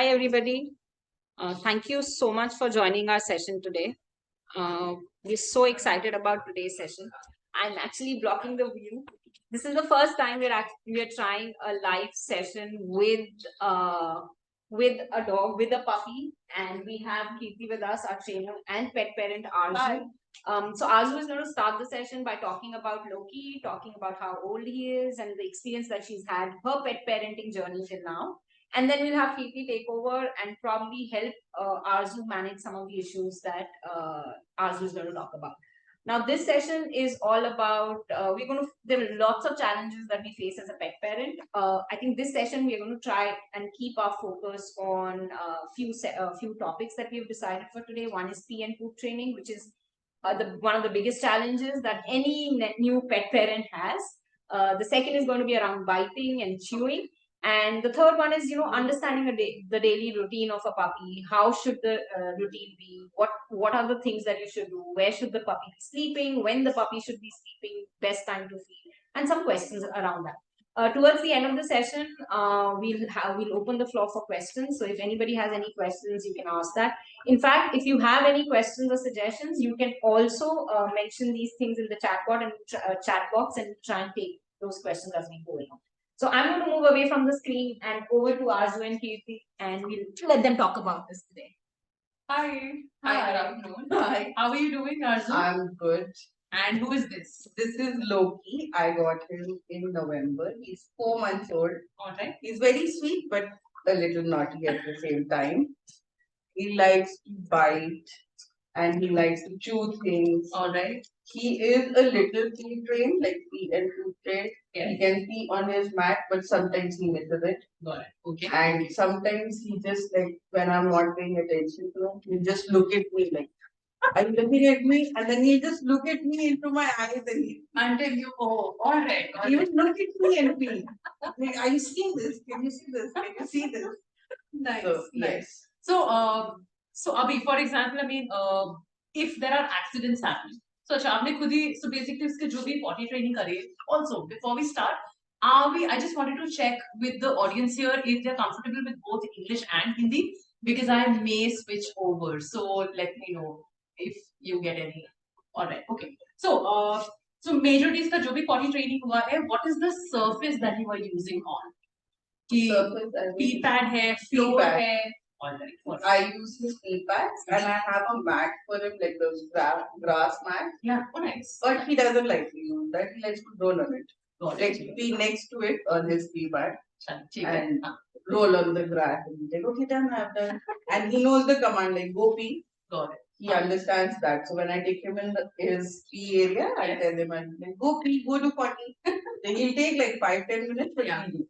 Hi, everybody. Thank you so much for joining our session today. We're so excited about today's session. I'm actually blocking the view. This is the first time we're trying a live session with a dog, with a puppy, and we have Kirti with us, our trainer and pet parent Arzu. So Arzu is going to start the session by talking about Loki, talking about how old he is, and the experience that she's had, her pet parenting journey till now. And then we'll have Kirti take over and probably help Arzu manage some of the issues that Arzu is going to talk about. Now, this session is all about, there are lots of challenges that we face as a pet parent. I think this session we are going to try and keep our focus on a few topics that we've decided for today. One is pee and poop training, which is one of the biggest challenges that any new pet parent has. The second is going to be around biting and chewing. And the third one is, understanding the daily routine of a puppy. How should the routine be? What are the things that you should do? Where should the puppy be sleeping? When the puppy should be sleeping? Best time to feed? And some questions around that. Towards the end of the session, we'll open the floor for questions. So if anybody has any questions, you can ask that. In fact, if you have any questions or suggestions, you can also mention these things in the chat box and try and take those questions as we go along. So I'm going to move away from the screen and over to Arzu and Kirti, and we'll let them talk about this today. Hi. Hi, good afternoon. Hi. How are you doing, Arzu? I'm good. And who is this? This is Loki. I got him in November. He's 4 months old. Alright. He's very sweet, but a little naughty at the same time. He likes to bite and he likes to chew things. Alright. He is a little pee trained, like pee and poop trained. Yeah. He can pee on his mat, but sometimes he misses it. Got it. Okay. And sometimes he just like, when I'm not paying attention to him, he just look at me like, are you looking at me? And then he'll just look at me into my eyes and Until you go. Alright. he would look at me and be like, are you seeing this? Can you see this? Can you see this? Nice. So, Nice. yes. So Abhi, for example, if there are accidents happening, so आपने खुद ही, so basically इसके जो भी potty training करे. Also, before we start, I just wanted to check with the audience here if they're comfortable with both English and Hindi, because I may switch over. So let me know if you get any. Alright, okay. So majority इसका जो भी potty training हुआ है, what is the surface that you are using on? Pee pad है, floor है. Alright. I use his pee pads and I have a mat for him, like those grass mat. Yeah, oh nice. But he doesn't like to use that. He likes to roll on it. Like be next to it on his pee pad and and roll on the grass. And he's like, okay, done, I've done. And he knows the command, like go pee. got it. He understands that. So when I take him in his pee area, I tell him, like, go pee, go to potty. Then he'll take like 5-10 minutes, but Yeah. he'll do.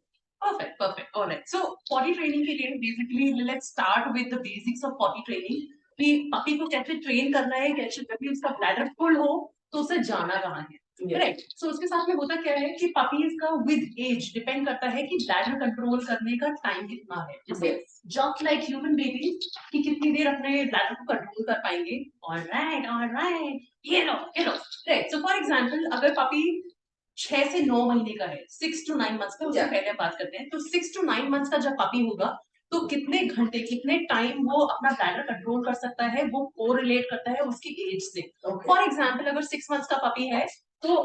Perfect. All right. So potty training के लिए basically let's start with the basics of potty training. कि puppy को कैसे train करना है, कैसे जब भी उसका bladder full हो तो उसे जाना कहाँ है. Right. So उसके साथ में होता क्या है कि puppies का with age depend करता है कि bladder control करने का time कितना है. जैसे just like human babies कि कितनी देर अपने bladder को control कर पाएंगे. All right. ये लो. Right. So for example, अगर puppy 6 से 9 महीने का है, 6 to 9 months का, उससे पहले बात करते हैं. तो 6 to 9 months का जब पपी होगा तो कितने घंटे कितने टाइम वो अपना ब्लैडर कंट्रोल कर सकता है, वो कोरिलेट करता है उसकी एज से. फॉर एग्जांपल अगर 6 months का पपी है तो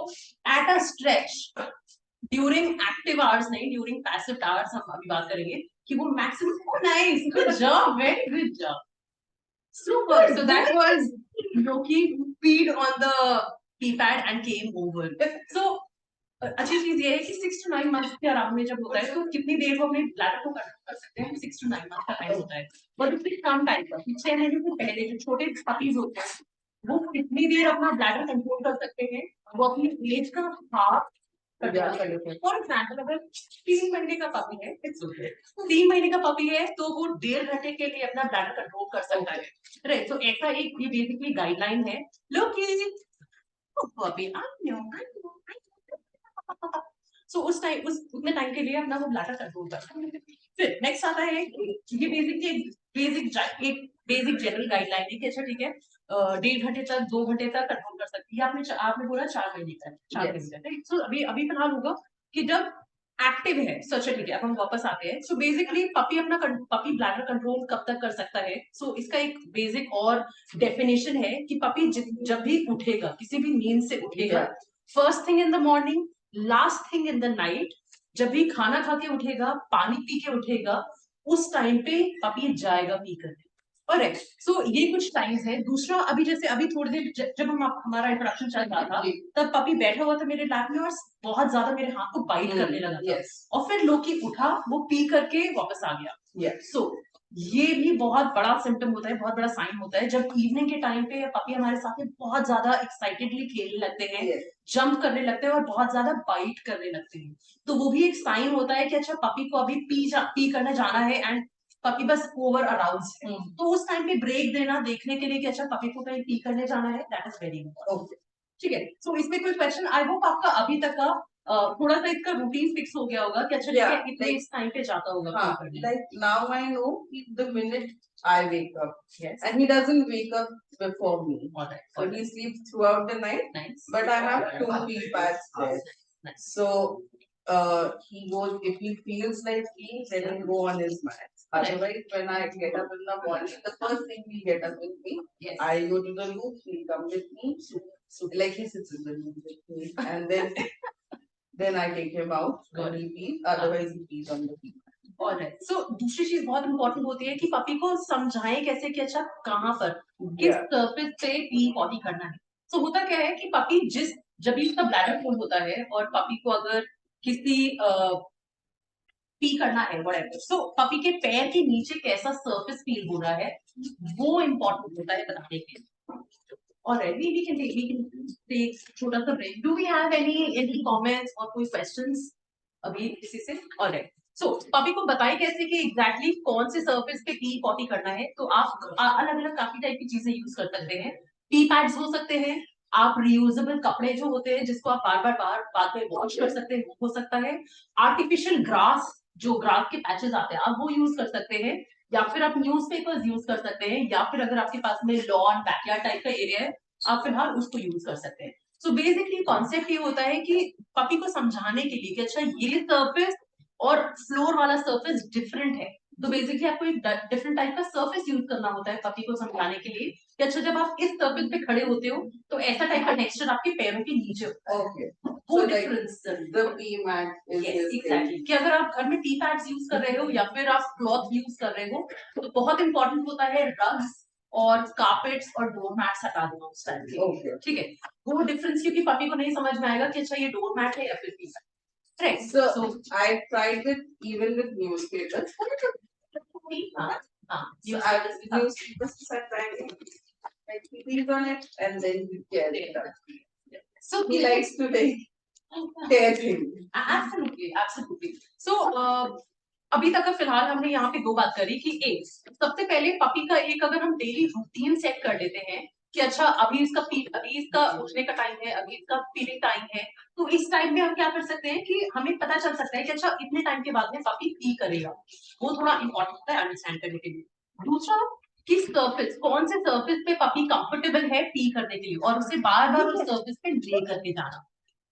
at a stretch during active hours नहीं, ड्यूरिंग पैसिव आवर्स हम अभी बात करेंगे कि वो maximum. Nice, good job, very good job, super. So that was Loki who peed on the pee pad and came over. So अच्छी चीज ये है कि 6 to 9 months के आराम में जब होता है तो कितनी देर वो अपने ब्लैडर को कंट्रोल कर सकते हैं. 6 to 9 months का टाइम होता है. और उससे कम टाइम पर 6 महीने से पहले जो छोटे पपीज होते हैं वो कितनी देर अपना ब्लैडर कंट्रोल कर सकते हैं, वो अपनी एज का हाफ. फॉर एग्जाम्पल अगर 3 महीने का पपी है, 3 महीने का पपी है तो वो 1.5 घंटे के लिए अपना ब्लैडर कंट्रोल कर सकता है. राइट. तो ऐसा एक ये बेसिकली गाइडलाइन है. लोकी पपी सो उस टाइम उतने टाइम के लिए अपना वो ब्लैडर कंट्रोल करता है. फिर नेक्स्ट आता है ये बेसिक जनरल गाइडलाइन है कि अच्छा ठीक है 1.5 घंटे तक 2 घंटे तक कंट्रोल कर सकती है. आपने बोला 4 महीने तक. 4 महीने तक. सो अभी फिलहाल होगा कि जब एक्टिव है, सच है, ठीक है, अब हम वापस आते हैं। सो बेसिकली पपी अपना पपी ब्लैडर कंट्रोल कब तक कर सकता है? सो इसका एक बेसिक और डेफिनेशन है कि पपी जब भी उठेगा, किसी भी नींद से उठेगा, first thing in the morning, last thing in the night, जब भी खाना खा के उठेगा, पानी पी के उठेगा, उस टाइम पे पपी जाएगा पी करने। करेक्ट। सो ये कुछ टाइम्स है। दूसरा, अभी जैसे अभी थोड़ी देर जब हमारा इंट्रोडक्शन चल रहा था, तब पपी बैठा हुआ था मेरे लैप में और बहुत ज्यादा मेरे हाथ को बाइट करने लगा था। और फिर लोकी उठा, वो पी करके वापस आ गया। सो ये भी बहुत बड़ा सिम्टम होता है, बहुत बड़ा साइन होता है, जब इवनिंग के टाइम पे पपी हमारे साथ में बहुत ज्यादा एक्साइटेडली खेलने लगते हैं, जंप करने लगते हैं और बहुत ज्यादा बाइट करने लगते हैं। तो वो भी एक साइन होता है कि अच्छा पपी को अभी पी करने जाना है एंड पपी बस ओवर अराउज है। तो उस टाइम पे ब्रेक देना, देखने के लिए कि अच्छा पपी को कहीं पी करने जाना है, दैट इज वेरी इंपॉर्टेंट। ठीक है। सो इसमें कोई क्वेश्चन? आई होप आपका अभी तक का थोड़ा सा इसका रूटीन फिक्स हो गया होगा कि अच्छा ठीक है, इतने इस टाइम पे जाता होगा पी करने। Like now I know the minute I wake up. Yes. And he doesn't wake up before me. Alright. So he sleeps throughout the night. Nice. But I have 2 pee pads there. Nice. So he goes, if he feels like peeing, then he'll go on his mat. Otherwise, when I get up in the morning, the first thing he'll get up with me. Yes. I go to the loop, he'll come with me. So like he sits in the loop with me. And then I take him out when he pees. Otherwise, he pees on the pee. Alright. So दूसरी चीज बहुत important होती है कि puppy को समझाएं कैसे कि अच्छा कहाँ पर किस सरफेस पे पी पॉटी करना है। तो होता क्या है कि पपी जब भी उसका ब्लैडर फुल होता है और पपी को अगर किसी पी करना है व्हाटएवर, सो पपी के पैर के नीचे कैसा सरफेस फील हो रहा है, वो इम्पोर्टेंट होता है बताने के लिए। Alright, we can take छोटा सा break. Do we have any comments और कोई questions अभी किसी से? Alright. So पपी को बताए कैसे कि एग्जैक्टली कौन से सरफेस पे पी पॉटी करना है। तो आप अलग अलग काफी टाइप की चीजें यूज कर सकते हैं। पी पैड्स हो सकते हैं, आप रियूजेबल कपड़े जो होते हैं जिसको आप बार बार बाद में वॉश कर सकते हैं, वो हो सकता है। आर्टिफिशियल ग्रास, जो ग्रास के पैचेस आते हैं, आप वो यूज कर सकते हैं, या फिर आप न्यूज़पेपर्स यूज कर सकते हैं, या फिर अगर आपके पास में लॉन बैकयार्ड टाइप का एरिया है, आप फिलहाल उसको यूज कर सकते हैं। सो बेसिकली कॉन्सेप्ट ये होता है कि पपी को समझाने के लिए कि अच्छा ये सरफेस और फ्लोर वाला सरफेस डिफरेंट है। तो बेसिकली आपको एक डिफरेंट टाइप का सरफेस यूज करना होता है पपी को समझाने के लिए कि अच्छा जब आप इस सरफेस पे खड़े होते हो तो ऐसा टाइप का टेक्सचर आपके पैरों के नीचे होता है। Okay. वो So like difference the pee mat is Yes, his exactly. thing. कि अगर आप घर में टी पैड्स यूज कर रहे हो या फिर आप क्लॉथ यूज कर रहे हो, तो बहुत इंपॉर्टेंट होता है रग्स और कारपेट्स और डोर मैट्स हटा देना उस टाइम पे। Okay. ठीक है, वो डिफरेंस क्योंकि पपी को नहीं समझ में आएगा कि अच्छा ये डोर मैट है या फिर T pad. Correct. So I tried it even with newspapers. So I was newspapers I tried it. Like he pees on it and then he tears it up. So He likes to like tear things. Absolutely, absolutely. So अभी तक फिलहाल हमने यहाँ पे दो बात करी कि एक, सबसे पहले पपी का एक अगर हम डेली रूटीन सेट कर लेते हैं कि अच्छा अभी इसका उठने का टाइम है, अभी इसका फीडिंग टाइम है, तो इस टाइम में हम क्या कर सकते हैं कि हमें पता चल सकता है कि अच्छा इतने टाइम के बाद में पपी पी करेगा। वो थोड़ा इंपॉर्टेंट होता है अंडरस्टैंड करने के लिए। दूसरा, किस सरफेस, कौन से सरफेस पे पपी कंफर्टेबल है पी करने के लिए और उसे बार बार उस सरफेस पे ले करके जाना,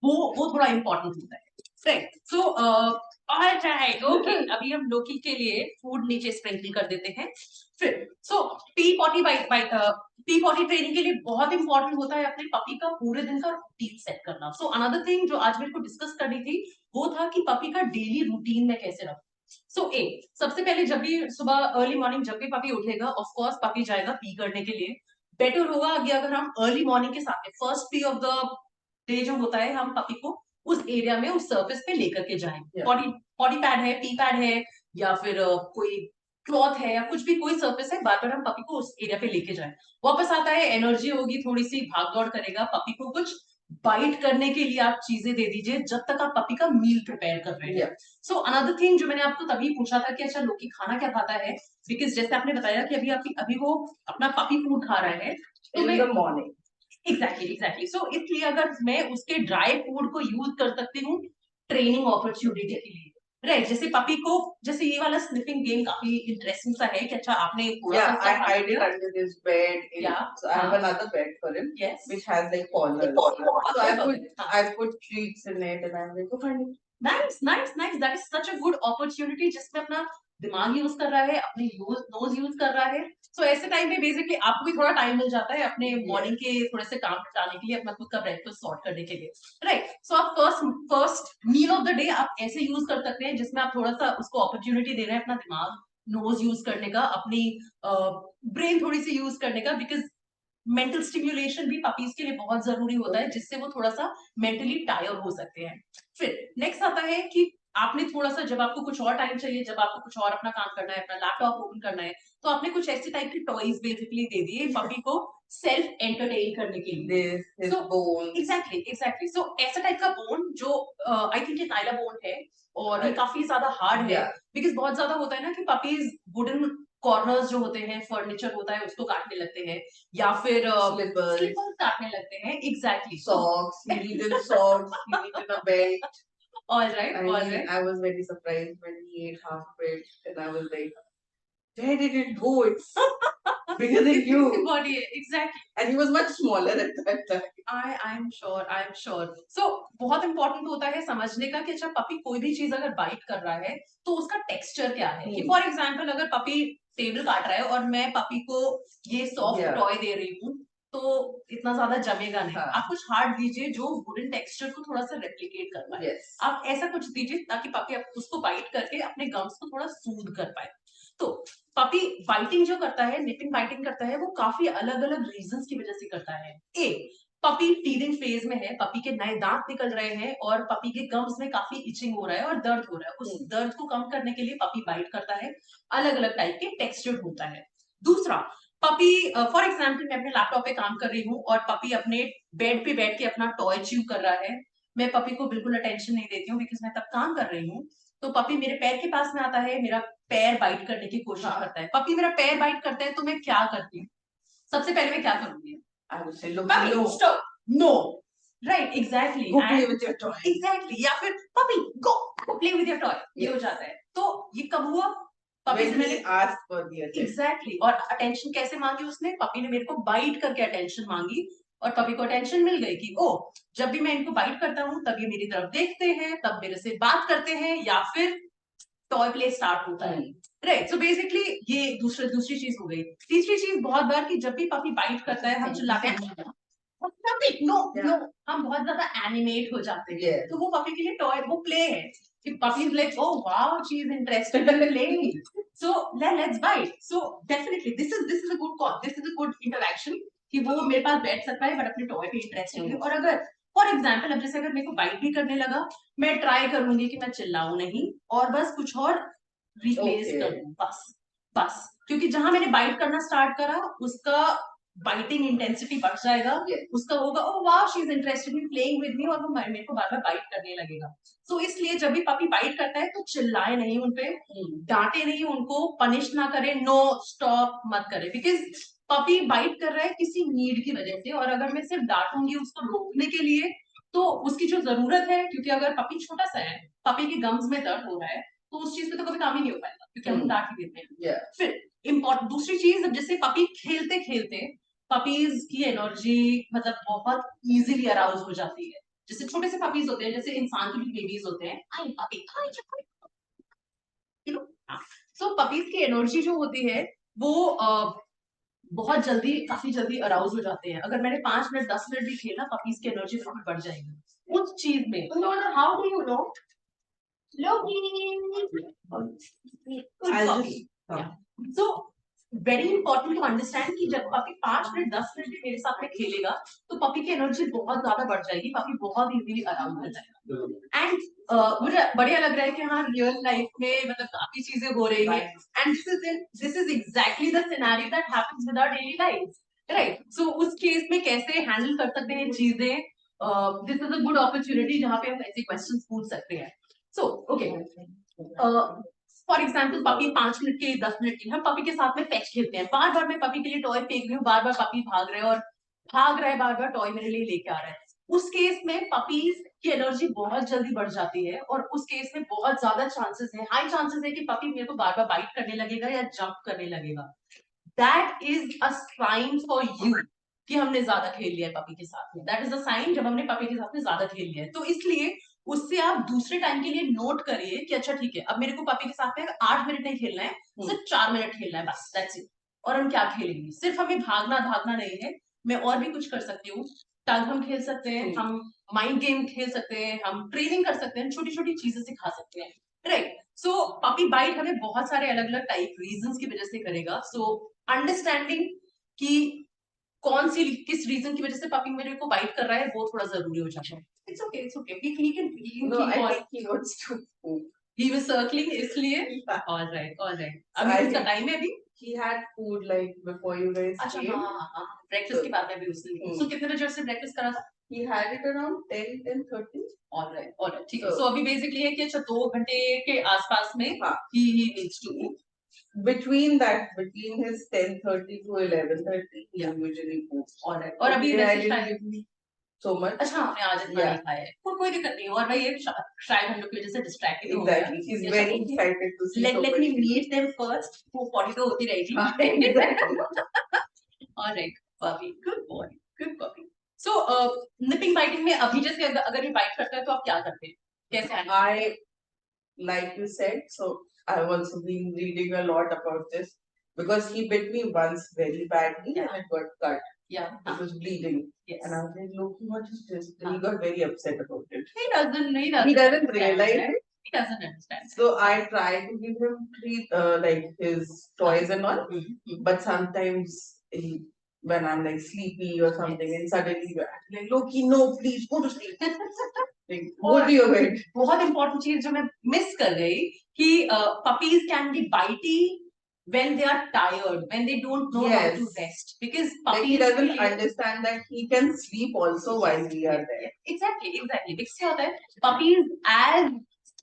वो थोड़ा इंपॉर्टेंट होता है। राइट। सो ऑलराइट, ओके, अभी हम लोकी के लिए फूड नीचे स्प्रिंकल कर देते हैं। फिर सो पी पॉटी ट्रेनिंग के लिए बहुत इंपॉर्टेंट होता है अपने पपी का पूरे दिन का रूटीन सेट करना। सो अनदर थिंग जो आज मेरे को डिस्कस करनी थी वो था कि पपी का डेली रूटीन में कैसे रखूं। सो सबसे पहले जब भी सुबह अर्ली मॉर्निंग जब भी पपी उठेगा, ऑफ कोर्स पपी जाएगा पी करने के लिए। बेटर होगा कि अगर हम अर्ली मॉर्निंग के साथ first P of the day जो होता है, हम पपी को उस एरिया में उस सरफेस पे लेकर के जाएं। पॉटी पैड है, पी पैड है, या फिर कोई क्लॉथ है या कुछ भी कोई सरफेस है, बार बार हम पपी को उस एरिया पे लेके जाएं। वापस आता है, एनर्जी होगी, थोड़ी सी भाग दौड़ करेगा, पपी को कुछ बाइट करने के लिए आप चीजें दे दीजिए जब तक आप पपी का मील प्रिपेयर कर रहे हैं। सो अनदर थिंग जो मैंने आपको तभी पूछा था कि अच्छा लोकी खाना क्या खाता है, बिकॉज जैसे आपने बताया कि अभी वो अपना पपी फूड खा रहा है In the morning. एग्जैक्टली। सो इसलिए अगर मैं उसके ड्राई फूड को यूज कर सकती हूँ ट्रेनिंग अपॉर्चुनिटी के लिए, राइट। जैसे पपी को, जैसे ये वाला स्निफिंग गेम काफी इंटरेस्टिंग सा है कि अच्छा आपने I hide it under his bed. So I have another bed for him, yes, which has like collars. So I put treats in it, and I'm like, go find it. Nice that is such a good opportunity जिसमें अपना दिमाग use कर रहा है, अपने knows use कर रहा है. सो ऐसे टाइम में बेसिकली आपको भी थोड़ा टाइम मिल जाता है अपने मॉर्निंग के थोड़े से काम निपटाने के लिए, अपना खुद का ब्रेकफास्ट सॉर्ट करने के लिए, राइट. सो आप first meal of the day आप ऐसे यूज कर सकते हैं जिसमें आप थोड़ा सा उसको अपॉर्चुनिटी दे रहे हैं अपना दिमाग नोज यूज करने का, अपनी ब्रेन थोड़ी सी यूज करने का, बिकॉज मेंटल स्टिम्युलेशन भी पपीज के लिए बहुत जरूरी होता है, जिससे वो थोड़ा सा मेंटली टायर हो सकते हैं. फिर नेक्स्ट आता है कि आपने थोड़ा सा, जब आपको कुछ और टाइम चाहिए, जब आपको कुछ और अपना काम करना है, अपना लैपटॉप ओपन करना है, तो आपने कुछ ऐसे टाइप की टॉयज बेसिकली दे दिए पपी को सेल्फ एंटरटेन करने के लिए. His bones. एग्जैक्टली सो ऐसा टाइप का बोन जो आई थिंक ये नाइला बोन है, और ये काफी ज्यादा हार्ड है, Yeah. बिकॉज बहुत ज्यादा होता है ना कि पपीज वुडन कॉर्नर्स जो होते हैं, फर्नीचर होता है, उसको काटने लगते हैं, या फिर Slippers. स्लीपर्स काटने लगते हैं. Exactly. Socks. He needed socks. He needed a belt. Alright. I was very surprised when he ate half of it, and I was like, "Where did it go? It's bigger than you." Body है. Exactly. And he was much smaller at that time. I am sure. So बहुत important होता है समझने का कि अच्छा puppy कोई भी चीज अगर बाइट कर रहा है तो उसका टेक्सचर क्या है. कि फॉर एग्जाम्पल अगर पपी टेबल काट रहा है और मैं पपी को ये सॉफ्ट Yeah. टॉय दे रही हूँ, तो इतना ज्यादा जमेगा नहीं. हाँ. आप कुछ हार्ड दीजिए जो वुडन टेक्सचर को थोड़ा सा रेप्लिकेट कर पाए. Yes. आप ऐसा कुछ दीजिए ताकि पपी उसको बाइट करके अपने गम्स को थोड़ा सूद कर पाए. तो पपी बाइटिंग जो करता है, निपिंग बाइटिंग करता है, वो काफी अलग अलग रीजंस की वजह से करता है. पपी टीथिंग फेज में है, पपी के नए दांत निकल रहे हैं और पपी के गम्स में काफी इचिंग हो रहा है और दर्द हो रहा है. उस दर्द को कम करने के लिए पपी बाइट करता है. अलग अलग टाइप के टेक्सचर होता है. दूसरा, पपी फॉर एग्जाम्पल मैं अपने लैपटॉप पे काम कर रही हूँ और पपी अपने बेड पे बैठ के अपना टॉय च्यू कर रहा है. मैं पपी को बिल्कुल अटेंशन नहीं देती हूँ बिकॉज मैं तब काम कर रही हूँ. तो पपी मेरे पैर के पास में आता है, मेरा पैर बाइट करने की कोशिश करता है. पपी मेरा पैर बाइट करता है तो मैं क्या करती हूँ? सबसे पहले मैं क्या करूंगी? I would say, "Look, Puppy, no, stop. No. Right, exactly. go play And with your toy." exactly. या फिर puppy, go play with your toy. ये Yes. हो जाता है. तो ये कब हुआ? पपी से When मैंने he asked for the attention. Exactly और अटेंशन कैसे मांगी उसने? पपी ने मेरे को बाइट करके अटेंशन मांगी और पपी को अटेंशन मिल गई कि ओ, जब भी मैं इनको बाइट करता हूँ तब ये मेरी तरफ देखते हैं, तब मेरे से बात करते हैं, या फिर टॉय प्ले स्टार्ट होता है. राइट. सो बेसिकली ये दूसरी चीज हो गई. तीसरी चीज बहुत बार कि जब भी पपी बाइट करता है हम चिल्लाते हैं नो नो, हम बहुत ज्यादा एनिमेट हो जाते हैं. Yeah. तो वो पपी के लिए टॉय, वो प्ले है कि puppy is like oh wow she is interested in playing, so let's bite. So definitely this is a good call, this is a good interaction कि वो मेरे पास बैठ सकता है बट अपने टॉय पे इंटरेस्टेड है. और अगर फॉर एग्जाम्पल अब जैसे अगर मेरे को बाइट भी करने लगा, मैं ट्राई करूंगी कि मैं चिल्लाऊं नहीं और बस कुछ और रिप्लेस Okay. करूं. बस क्योंकि जहां मैंने बाइट करना स्टार्ट करा उसका बाइटिंग इंटेंसिटी बढ़ जाएगा. Yes. उसका होगा ओ वाह she is interested in playing with me, और वो मेरे को बार बार बाइट करने लगेगा. सो इसलिए जब भी पपी बाइट करता है तो चिल्लाए नहीं उनपे, डांटे नहीं उनको, पनिश ना करे, नो स्टॉप मत करे, बिकॉज पपी बाइट कर रहा है किसी नीड की वजह से. और अगर मैं सिर्फ डांटूंगी उसको रोकने के लिए तो उसकी जो जरूरत है, क्योंकि अगर पपी छोटा सा है, पपी के गम्स में दर्द हो रहा है, तो उस चीज पे तो कभी काम ही नहीं हो पाएगा क्योंकि हम डांट ही देते हैं. Yeah. फिर इम्पोर्टेंट दूसरी चीज, जैसे पपी खेलते खेलते पपीज की एनर्जी मतलब बहुत इजीली अराउज हो जाती है. जैसे छोटे से पपीज होते हैं, जैसे इंसान के भी बेबीज होते हैं, I puppy you know. So puppies की एनर्जी जो होती है वो बहुत जल्दी, काफी जल्दी अराउज हो जाते हैं. अगर मैंने 5 मिनट 10 मिनट भी खेला, पपीज की एनर्जी बहुत बढ़ जाएगी उस चीज में. How do you know? So very important to understand कि जब पपी 5 मिनट 10 मिनट भी मेरे साथ में खेलेगा तो पपी की एनर्जी बहुत ज्यादा बढ़ जाएगी, पपी बहुत इजीली अराउज हो जाएगा. एंड मुझे बढ़िया लग रहा है कि हाँ रियल लाइफ में मतलब काफी चीजें हो रही है. And this is exactly the scenario that happens with our daily life. Right. So उस केस में कैसे हैंडल कर सकते हैं चीजें, this is a good opportunity जहाँ पे हम ऐसे क्वेश्चंस पूछ सकते हैं. So okay, for example puppy 5 minute के 10 मिनट की, हम पपी के साथ में फेच खेलते हैं, बार बार मैं पपी के लिए टॉय फेंक रही हूँ, बार बार पपी भाग रहे हैं और भाग रहा है, बार बार टॉय मेरे लिए लेके आ रहा है. उस केस में पपीज की एनर्जी बहुत जल्दी बढ़ जाती है और उस केस में बहुत ज्यादा चांसेस है, हाई चांसेस है कि पपी मेरे को बार बार बाइट करने लगेगा या जंप करने लगेगा. That is a sign for you कि हमने ज्यादा खेल लिया है पपी के साथ में. दैट इज अ साइन जब हमने पपी के साथ में ज्यादा खेल लिया है. तो इसलिए उससे आप दूसरे टाइम के लिए नोट करिए कि अच्छा ठीक है, अब मेरे को पपी के साथ में 8 मिनट नहीं खेलना है, सिर्फ 4 मिनट खेलना है, बस दैट्स इट। और हम क्या खेलेंगे, सिर्फ हमें भागना भागना नहीं है, मैं और भी कुछ कर सकती हूँ। टग हम खेल सकते हैं, हम माइंड गेम खेल सकते हैं, हम ट्रेनिंग कर सकते हैं, छोटी छोटी चीजें सिखा सकते हैं, राइट। सो पपी बाइट हमें बहुत सारे अलग अलग टाइप रीजंस की वजह से करेगा। सो अंडरस्टैंडिंग कि कौन सी किस रीजन की वजह से पपी मेरे को बाइट कर रहा है वो थोड़ा जरूरी हो जाता है। It's okay, it's okay, he can No, I keep on, think he wants to poop. he was circling इसलिए। Yeah. all right So अभी I उसका think टाइम है अभी। he had food like before you guys अच्छा came. हाँ, breakfast के बाद में भी उसने, सो कितने बजे उसने ब्रेकफास्ट करा था? He had it around 10:30. All right ठीक है। So- सो अभी बेसिकली है कि अच्छा 2 घंटे के आसपास में हाँ. he needs to eat। Between his 10:30 to 11:30, he Yeah. usually poops. All right और अभी Today I वैसे didn't शायद, give him so much. अच्छा आपने आज इतना Yeah. नहीं खाया है, कोई दिक्कत नहीं है। और भाई ये शायद हम लोग की वजह से डिस्ट्रैक्टेड हो गया। Exactly. He's very excited to see so let me much. meet them first, वो पॉटी तो होती रहेगी। हाँ, exactly. All right, puppy, good boy, good puppy। So nipping biting में अभी जैसे अगर ये बाइट करता है तो आप क्या करते हैं, कैसे handle करते हैं? Like you said, so I've also been reading a lot about this because he bit me once very badly Yeah. and it got cut. Yeah, It was bleeding. yes. And I was like, Loki, what is this? Then he Huh. got very upset about it. He doesn't He doesn't understand realize that. it. He doesn't understand. So I try to give him treat like his toys and all, Mhm. but sometimes when I'm like sleepy or something, Yes. and suddenly you're like, Loki, no, please go to sleep. Like, go to your bed. बहुत important चीज जो मैं miss कर गई कि puppies can be bitey when they are tired, when they don't know how to Yes. rest, because Like he puppies doesn't के लिए- understand that he can sleep also while we are there. Exactly, because क्या होता है, puppies as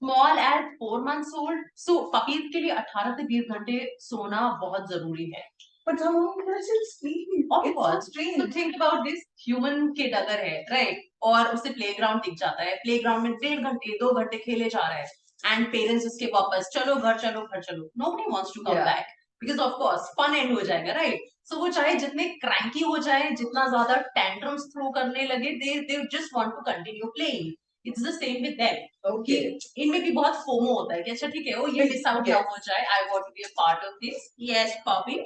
small as 4 months old, so puppies के लिए 18 से 20 घंटे सोना बहुत जरूरी है। But how long does it sleep? Of It's course. so strange. So think about this, human kid अगर है, right? और उसे प्लेग्राउंड दिख जाता है, प्लेग्राउंड में 1.5 घंटे 2 घंटे खेले जा रहा है, एंड पेरेंट्स उसके वापस चलो घर चलो घर चलो, nobody wants to come Yeah. back because of course fun end हो जाएगा, right? So वो चाहे जितने cranky हो जाए, जितना ज्यादा tantrums throw करने लगे, they just want to continue playing. It's the same with them. कि Okay. इनमें भी बहुत फोमो होता है कि अच्छा ठीक है, वो ये मिस आउट ना हो जाए, I want to be a part of this. Yes, puppy.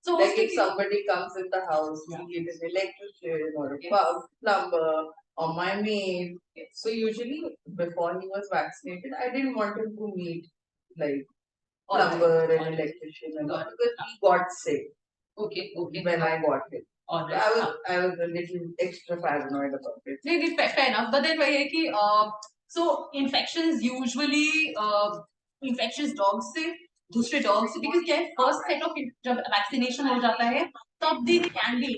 So Like उसके if somebody comes in the house, Yeah. be it an electrician or a Yeah. plumber or my maid. So usually before he was vaccinated, I didn't want him to meet like all right, plumber and all right. electrician and all Got it. because he got sick Okay, when I got him. all So right. I was a little extra paranoid about it. नहीं fair enough, but then वही है कि so infections usually infectious dogs से दूसरे dogs से, because क्या है, first set of जब vaccination हो जाता है तब they can be,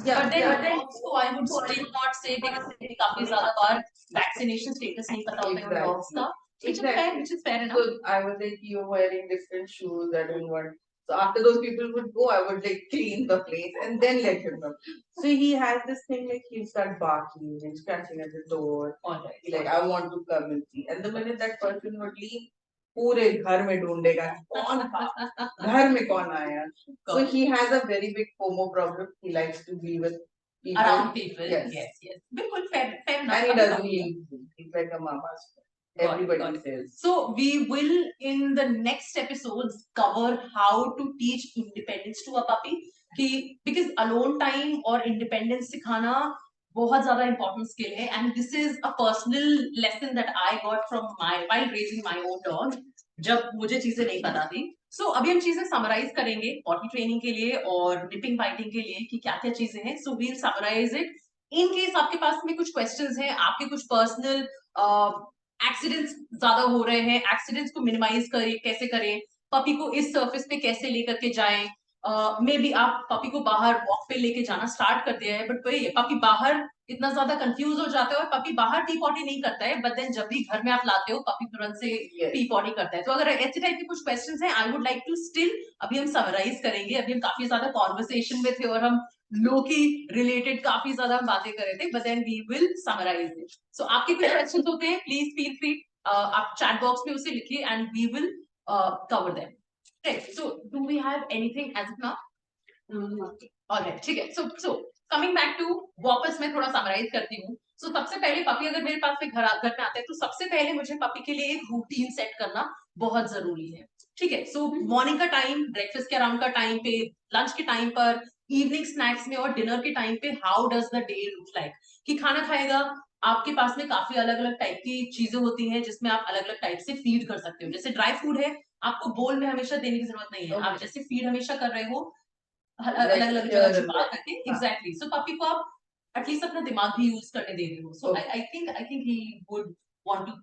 Yeah, but then yeah. dogs को I would still not say, because काफी ज्यादा बार vaccination status नहीं पता होता है उन dogs का, which is fair enough. So I was like, you're wearing different shoes. I don't want. So after those people would go, I would like clean the place and then let him know. So he has this thing like he'll start barking and scratching at the door. All right. Like I want to come and see. And the minute that person would leave, पूरे घर में ढूंढेगा कौन था, घर में कौन आया. So he has a very big FOMO problem. He likes to be with people. Around people. Yes. Yes. बिल्कुल fair enough. And he doesn't leave. He's like a mama's friend. Everybody says. So we will in the next episodes cover how to teach independence to a puppy. कि because alone time और independence सिखाना बहुत ज़्यादा important skill है, and this is a personal lesson that I got from while raising my own dog, जब मुझे चीजें नहीं पता थी. So अभी हम चीजें summarize करेंगे potty training के लिए और nipping biting के लिए कि क्या क्या चीजें हैं. So we'll summarize it. In case आपके पास में कुछ questions हैं, आपके कुछ personal एक्सीडेंट्स ज्यादा हो रहे हैं, एक्सीडेंट्स को मिनिमाइज करें, कैसे करें, पपी को इस सर्फेस पे कैसे लेकर के जाएं, मे बी आप पपी को बाहर वॉक पे लेके जाना स्टार्ट कर दिया है, बट वही है, पपी बाहर इतना ज्यादा कंफ्यूज हो जाता है और पपी बाहर टी पॉटी नहीं करता है, बट देन जब भी घर में आप लाते हो पपी तुरंत से टी पॉटी करता है. तो अगर ऐसे टाइप के कुछ क्वेश्चंस हैं, I would like to still, अभी हम समराइज करेंगे, अभी हम काफी ज्यादा कॉन्वर्सेशन में थे और हम लोकी रिलेटेड काफी ज्यादा हम बातें कर रहे थे, but then we will summarise it. So आपके कुछ क्वेश्चंस होते हैं, प्लीज फील फ्री, आप चैट बॉक्स में उसे लिखिए and we will cover them. Right, so do we have anything as of now? Alright, ठीक है. सो कमिंग बैक टू, वापस मैं थोड़ा समराइज करती हूँ. सो सबसे पहले पपी अगर मेरे पास में घर में आता है तो सबसे पहले मुझे पपी के लिए एक रूटीन सेट करना बहुत जरूरी है। ठीक है, सो मॉर्निंग का टाइम, ब्रेकफास्ट के अराउंड का टाइम पे, लंच के टाइम पर, इवनिंग स्नैक्स में और डिनर के टाइम पे how does the day look like, कि खाना खाएगा। आपके पास में काफी अलग अलग टाइप की चीजें होती हैं जिसमें आप अलग अलग टाइप से फीड कर सकते हो। जैसे ड्राई फूड है, आपको बोल में हमेशा देने की जरूरत नहीं है। आप जैसे फीड हमेशा कर रहे हो अलग अलग जगह छुपा करके, एग्जैक्टली। सो पपी को आप एटलीस्ट अपना दिमाग भी यूज करने दे रहे हो। So I think he would want to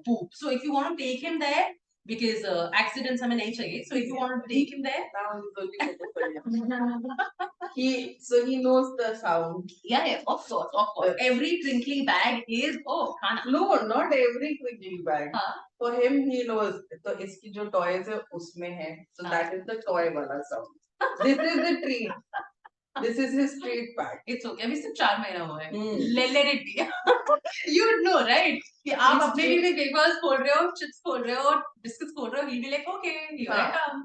poop. So if you want to take him there, because accidents हमें नहीं चाहिए. So if you want to take him there, he knows the sound. Yeah, of course. Every twinkling bag is खाना. No, not every twinkling bag. हाँ. For him, he knows. तो इसकी जो toys है उसमें है. So that is the toy वाला sound. This is the treat. This is his treat pack. It's okay. अभी सिर्फ 4 महीना हुआ है. Let it be. You know, right? कि आप अपने लिए वेफर्स खोल रहे हो, चिप्स खोल रहे हो, बिस्किट्स खोल रहे हो, he'll be like, okay, here I come.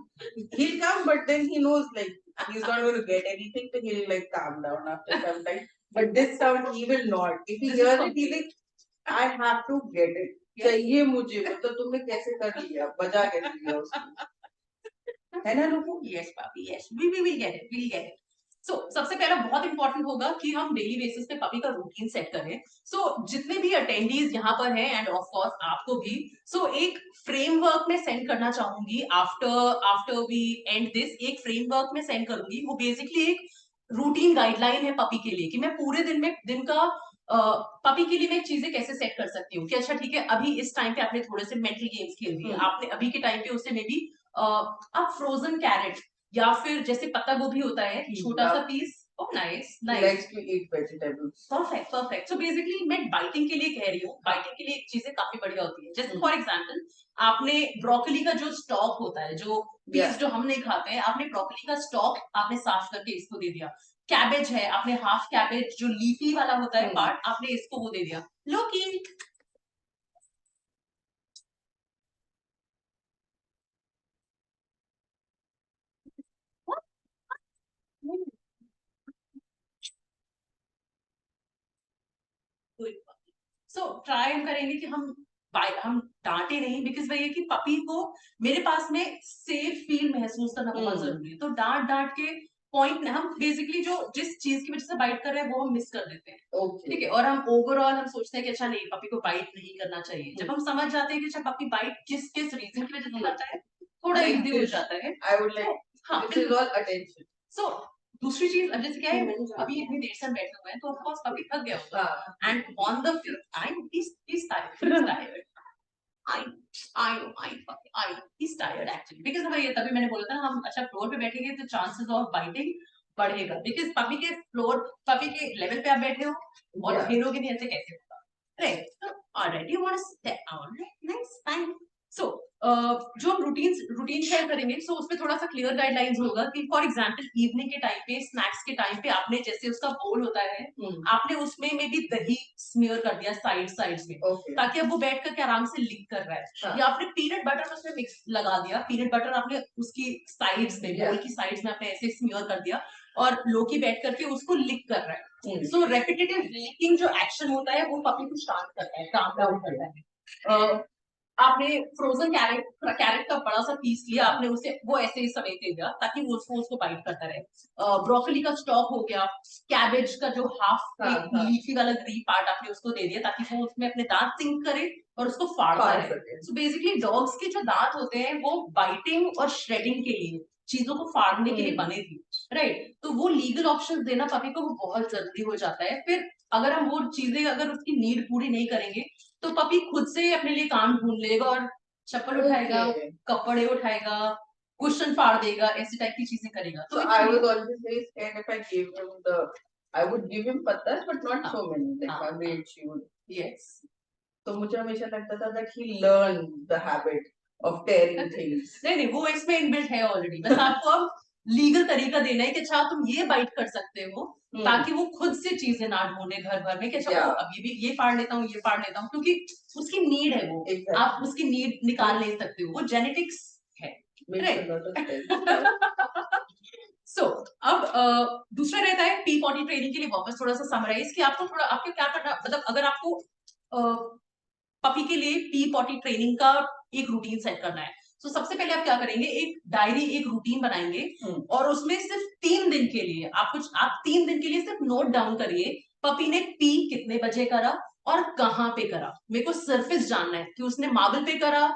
He'll come, but then he knows like he's not going to get anything, so he'll like calm down after some time. But this sound he will not. If he hears it, he'll like, I have to get it. चाहिए मुझे, मतलब तुमने कैसे कर लिया, बजा कैसे लिया उसको, है ना लोगों? Yes, papi, yes, we will get it, we'll get it. So, सबसे पहला बहुत इंपॉर्टेंट होगा कि हम डेली बेसिस पे पपी का रूटीन सेट करें। So, जितने भी अटेंडीज यहाँ पर हैं एंड ऑफ कोर्स आपको भी, so एक फ्रेमवर्क में सेंड करना चाहूंगी। आफ्टर वी एंड दिस एक फ्रेमवर्क में सेंड करूंगी। वो बेसिकली एक रूटीन गाइडलाइन है पपी के लिए कि मैं पूरे दिन का पपी के लिए मैं चीजें कैसे सेट कर सकती हूँ कि अच्छा ठीक है, अभी इस टाइम पे आपने थोड़े से मेंटल गेम्स खेल दिए, आपने अभी के टाइम पे उससे मे बी आप फ्रोजन कैरेट या फिर जैसे पत्ता गोभी होता है छोटा सा piece, nice nice, likes to eat vegetables. Perfect. So basically मैं बाइटिंग के लिए कह रही हूँ, बाइटिंग के लिए चीजें काफी बढ़िया होती है। जैसे फॉर एग्जांपल आपने ब्रोकली का जो स्टॉक होता है, जो पीस जो हम नहीं खाते हैं, आपने ब्रोकली का स्टॉक आपने साफ करके इसको दे दिया। कैबेज है, आपने हाफ कैबेज जो लीफी वाला होता है पार्ट, आपने इसको वो दे दिया। लौकी, सो ट्राई हम करेंगे कि हम डांटे नहीं, बिकॉज वही है कि पपी को मेरे पास में सेफ फील महसूस करना बहुत जरूरी है। तो डांट डांट के पॉइंट हम बेसिकली जो जिस चीज की वजह से बाइट कर रहे हैं वो हम मिस कर देते हैं। ठीक है, और हम ओवरऑल हम सोचते हैं कि अच्छा नहीं, पपी को बाइट नहीं करना चाहिए। जब हम समझ जाते हैं कि अच्छा पपी बाइट किस किस रीजन की वजह से करता है, थोड़ा इजी हो जाता है। I would like, हाँ, this is all attention. सो दूसरी चीज, अब जैसे क्या है, अभी इतनी देर से हम बैठे हुए हैं तो ऑफ कोर्स पपी थक गया होगा, and on the he's tired. He's tired actually, because हमारे ये तभी मैंने बोला था ना, हम अच्छा फ्लोर पे बैठेंगे तो चांसेस ऑफ बाइटिंग बढ़ेगा, बिकॉज पपी के लेवल पे आप बैठे हो और खेलोगे नहीं, ऐसे कैसे होगा, right? Alright, you want to sit alright, nice, fine. So जो हम रूटीन शेयर करेंगे, सो उसमें थोड़ा सा क्लियर गाइडलाइंस होगा कि फॉर एग्जांपल इवनिंग के टाइम पे, स्नैक्स के टाइम पे आपने जैसे उसका बोल होता है, आपने उसमें में भी दही स्मीयर कर दिया साइड्स में, ताकि अब वो बैठ करके आराम से लिक कर रहा है। या आपने पीनट बटर उसमें मिक्स लगा दिया, पीनट बटर आपने उसकी साइड्स में, बोल की साइड्स में आपने ऐसे स्मीयर कर दिया और लोकी बैठ करके उसको लिक कर रहा है। सो रेपिटेटिव लिकिंग जो एक्शन होता है वो पपी को शांत करता है, काम डाउन करता है। आपने फ्रोजन कैरेट का बड़ा सा पीस लिया, आपने उसे वो ऐसे ही समेट दे दिया ताकि वो उसको बाइट करता रहे। ब्रोकली का स्टॉक हो गया, कैबेज का जो हाफ लीफी वाला ग्रीन पार्ट आपने उसको दे दिया ताकि वो उसमें अपने दांत सिंक करे और उसको फाड़ता रहे। सो बेसिकली डॉग्स के जो दांत होते हैं वो बाइटिंग और श्रेडिंग के लिए, चीजों को फाड़ने के लिए बने थे, राइट? तो वो लीगल ऑप्शन देना पपी को वो बहुत जरूरी हो जाता है। फिर अगर हम वो चीजें, अगर उसकी नीड पूरी नहीं करेंगे तो पपी खुद से अपने लिए काम ढूंढ लेगा और चप्पल उठाएगा, कपड़े उठाएगा, कुशन फाड़ देगा, ऐसी टाइप की चीजें करेगा। तो I was always very scared if I gave him I would give him pattas, but not so many, like on the she would. Yes. तो मुझे हमेशा लगता था that he learned the habit of tearing things. नहीं, वो इसमें inbuilt है already. बस आपको अब लीगल तरीका देना है कि अच्छा तुम ये बाइट कर सकते हो, ताकि वो खुद से चीजें ना ढूंढे घर भर में कि अच्छा अब ये फाड़ लेता हूँ, ये फाड़ लेता हूँ, क्योंकि उसकी नीड है वो। आप उसकी नीड निकाल नहीं सकते हो, वो जेनेटिक्स है। सो अब दूसरा रहता है पी पॉटी ट्रेनिंग के लिए वापस थोड़ा सा समराइज कि आपको थोड़ा आपको क्या करना, मतलब अगर आपको पपी के लिए पी पॉटी ट्रेनिंग का एक रूटीन सेट करना है, तो सबसे पहले आप क्या करेंगे, एक डायरी, एक रूटीन बनाएंगे और उसमें सिर्फ 3 दिन के लिए आप 3 दिन के लिए सिर्फ नोट डाउन करिए पपी ने पी कितने बजे करा और कहाँ पे करा। मेरे को सरफेस जानना है कि उसने मार्बल पे करा,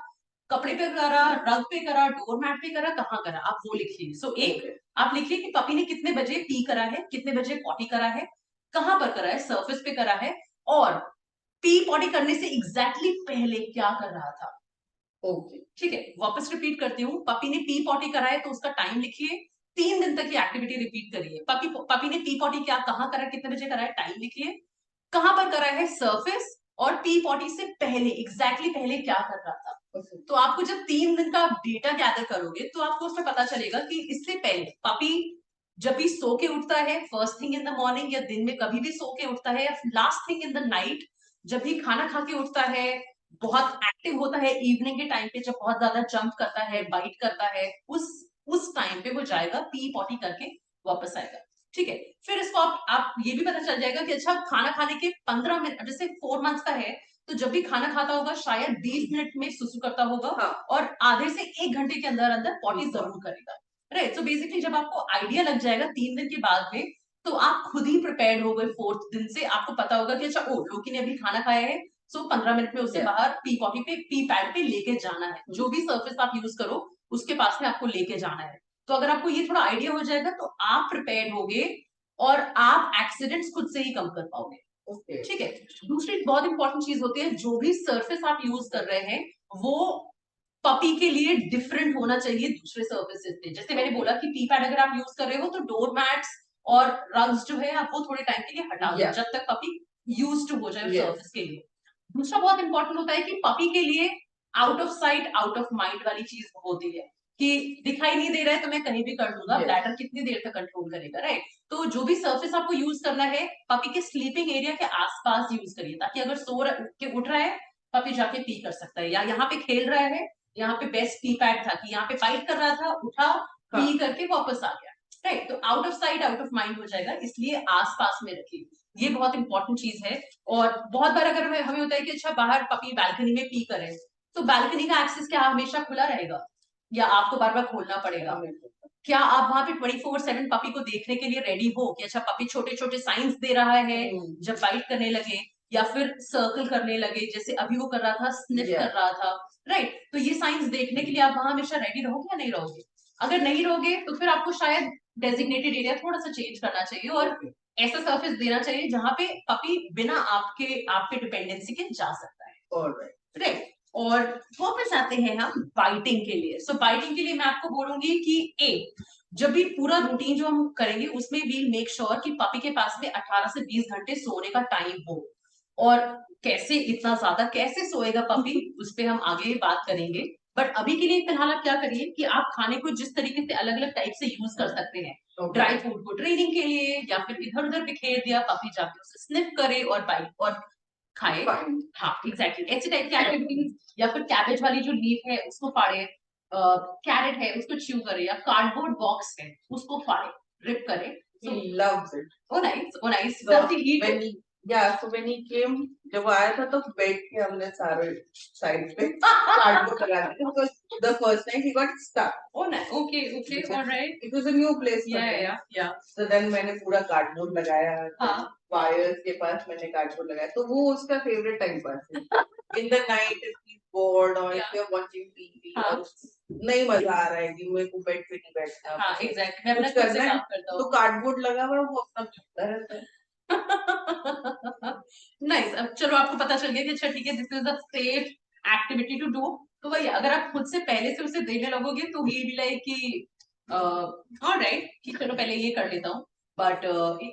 कपड़े पे करा, रग पे करा, डोर मैट पे करा, कहाँ करा, आप वो लिखिए। सो एक आप लिखिए कि पपी ने कितने बजे पी करा है, कितने बजे पॉटी करा है, कहाँ पर करा है, सरफेस पे करा है, और पी पॉटी करने से एग्जैक्टली पहले क्या कर रहा था। ओके ठीक है, वापस रिपीट करती हूँ, पपी ने पी पॉटी करा है तो उसका टाइम लिखिए, 3 दिन तक ये एक्टिविटी रिपीट करिए। पपी ने पी पॉटी क्या कहाँ करा, कितने बजे करा है, टाइम लिखिए, कहाँ पर करा है, सरफेस, और पी पॉटी से पहले एग्जैक्टली पहले क्या कर रहा था। तो आपको जब 3 दिन का डेटा गैदर करोगे तो आपको उसमें पता चलेगा कि इससे पहले पपी जब भी सो के उठता है first thing in the morning, या दिन में कभी भी सो के उठता है, या last thing in the night जब भी खाना खा के उठता है, बहुत एक्टिव होता है इवनिंग के टाइम पे, जब बहुत ज्यादा जंप करता है, बाइट करता है, उस टाइम पे वो जाएगा पी पॉटी करके वापस आएगा। ठीक है, फिर इसको आप ये भी पता चल जाएगा कि अच्छा खाना खाने के 15 मिनट, जैसे 4 मंथ्स का है तो जब भी खाना खाता होगा शायद 20 मिनट में सुसु करता होगा, हाँ. और आधे से 1 घंटे के अंदर अंदर पॉटी जरूर करेगा। राइट, सो बेसिकली जब आपको आइडिया लग जाएगा 3 दिन के बाद में, तो आप खुद ही प्रिपेयर्ड हो गए। 4th दिन से आपको पता होगा कि अच्छा ओ लोकी ने अभी खाना खाया है, सो 15 मिनट में उसे बाहर पी पॉटी पे, पी पैड पे लेके जाना है। जो भी सर्फेस आप यूज करो उसके पास में आपको लेके जाना है। तो अगर आपको ये थोड़ा आइडिया हो जाएगा तो आप प्रिपेयर्ड होगे और आप एक्सीडेंट्स खुद से ही कम कर पाओगे। ठीक है, दूसरी बहुत इंपॉर्टेंट चीज होती है, जो भी सर्फेस आप यूज कर रहे हैं वो पपी के लिए डिफरेंट होना चाहिए दूसरे सर्विसेज से। जैसे मैंने बोला कि पी पैड अगर आप यूज कर रहे हो तो डोर मैट्स और रग्स जो है आप वो थोड़े टाइम के लिए हटा दो, जब तक पपी यूज टू हो जाए सर्विस के लिए। दूसरा बहुत इंपॉर्टेंट होता है कि पपी के लिए out of sight out of mind वाली चीज होती है कि दिखाई नहीं दे रहा है तो मैं कहीं भी कर लूंगा, ब्लैडर कितनी देर तक कंट्रोल करेगा। राइट, तो जो भी सर्फेस आपको यूज करना है पपी के स्लीपिंग एरिया के आसपास यूज करिए, ताकि अगर सो के उठ रहा है पपी जाके पी कर सकता है, या यहाँ पे खेल रहा है, यहाँ पे बेस्ट पी पैड था कि यहाँ पे फाइट कर रहा था, उठा पी करके वापस आ गया। राइट, तो out of sight out of mind हो जाएगा, इसलिए आसपास में रखिए, ये बहुत इंपॉर्टेंट चीज है। और बहुत बार अगर हमें होता है कि अच्छा बाहर पपी बैल्कनी में पी करे, तो बैल्कनी का एक्सेस क्या हमेशा खुला रहेगा या आपको बार बार खोलना पड़ेगा? क्या आप वहां पे 24/7 पपी को देखने के लिए रेडी हो कि अच्छा पपी छोटे छोटे साइंस दे रहा है जब बाइट करने लगे, या फिर सर्कल करने लगे जैसे अभी वो कर रहा था, स्निफ कर रहा था। राइट, तो ये साइंस देखने के लिए आप वहां हमेशा रेडी रहोगे या नहीं रहोगे? अगर नहीं रहोगे तो फिर आपको शायद डेजिग्नेटेड एरिया थोड़ा सा चेंज करना चाहिए और ऐसा सर्फेस देना चाहिए जहां पे पपी बिना आपके डिपेंडेंसी के जा सकता है। राइट, और वापस आते हैं हम बाइटिंग के लिए। सो बाइटिंग के लिए मैं आपको बोलूंगी कि जब भी पूरा रूटीन जो हम करेंगे उसमें वील मेक श्योर कि पपी के पास में 18 से 20 घंटे सोने का टाइम हो। और कैसे इतना ज्यादा कैसे सोएगा पपी उस पर हम आगे बात करेंगे, बट अभी के लिए फिलहाल आप क्या करिए कि आप खाने को जिस तरीके से अलग अलग टाइप से यूज कर सकते हैं। ड्राई फूड को ट्रेनिंग के लिए, या फिर इधर उधर बिखेर दिया, पपी जाके उसे स्निफ करे और बाइट और खाए। हाँ एग्जैक्टली, ऐसे टाइप की एक्टिविटीज, या फिर कैबेज वाली जो लीफ है उसको फाड़े, कैरेट है उसको च्यू करे, या कार्डबोर्ड बॉक्स है उसको फाड़े, रिप करे। He loves it. Oh nice, oh nice. So Does he eat when it? so when he came, जब वो आया था तो बैठ के हमने सारे साइड पे कार्डबोर्ड लगा दिया because the first night he got stuck. Oh nice. Okay, okay, all right. It was a new place for him. Yeah. So then मैंने पूरा कार्डबोर्ड लगाया, हाँ. वायर्स के पास मैंने कार्डबोर्ड लगाया, तो वो उसका फेवरेट टाइम पास है। In the night if he's bored or if you're watching TV और नहीं मजा आ रहा है कि मेरे को बेड पे नहीं बैठना, हाँ एग्जैक्टली, मैं अपना कुछ खुद से करना काम है करता तो हूँ। कार्डबोर्ड लगा हुआ है, वो अपना करता रहता है। नाइस, अब चलो आपको पता चल गया कि अच्छा ठीक है this is a safe activity to do. तो वही अगर आप खुद से पहले से उसे देने लगोगे तो ही बी लाइक कि ऑलराइट कि चलो पहले ये कर लेता हूँ, but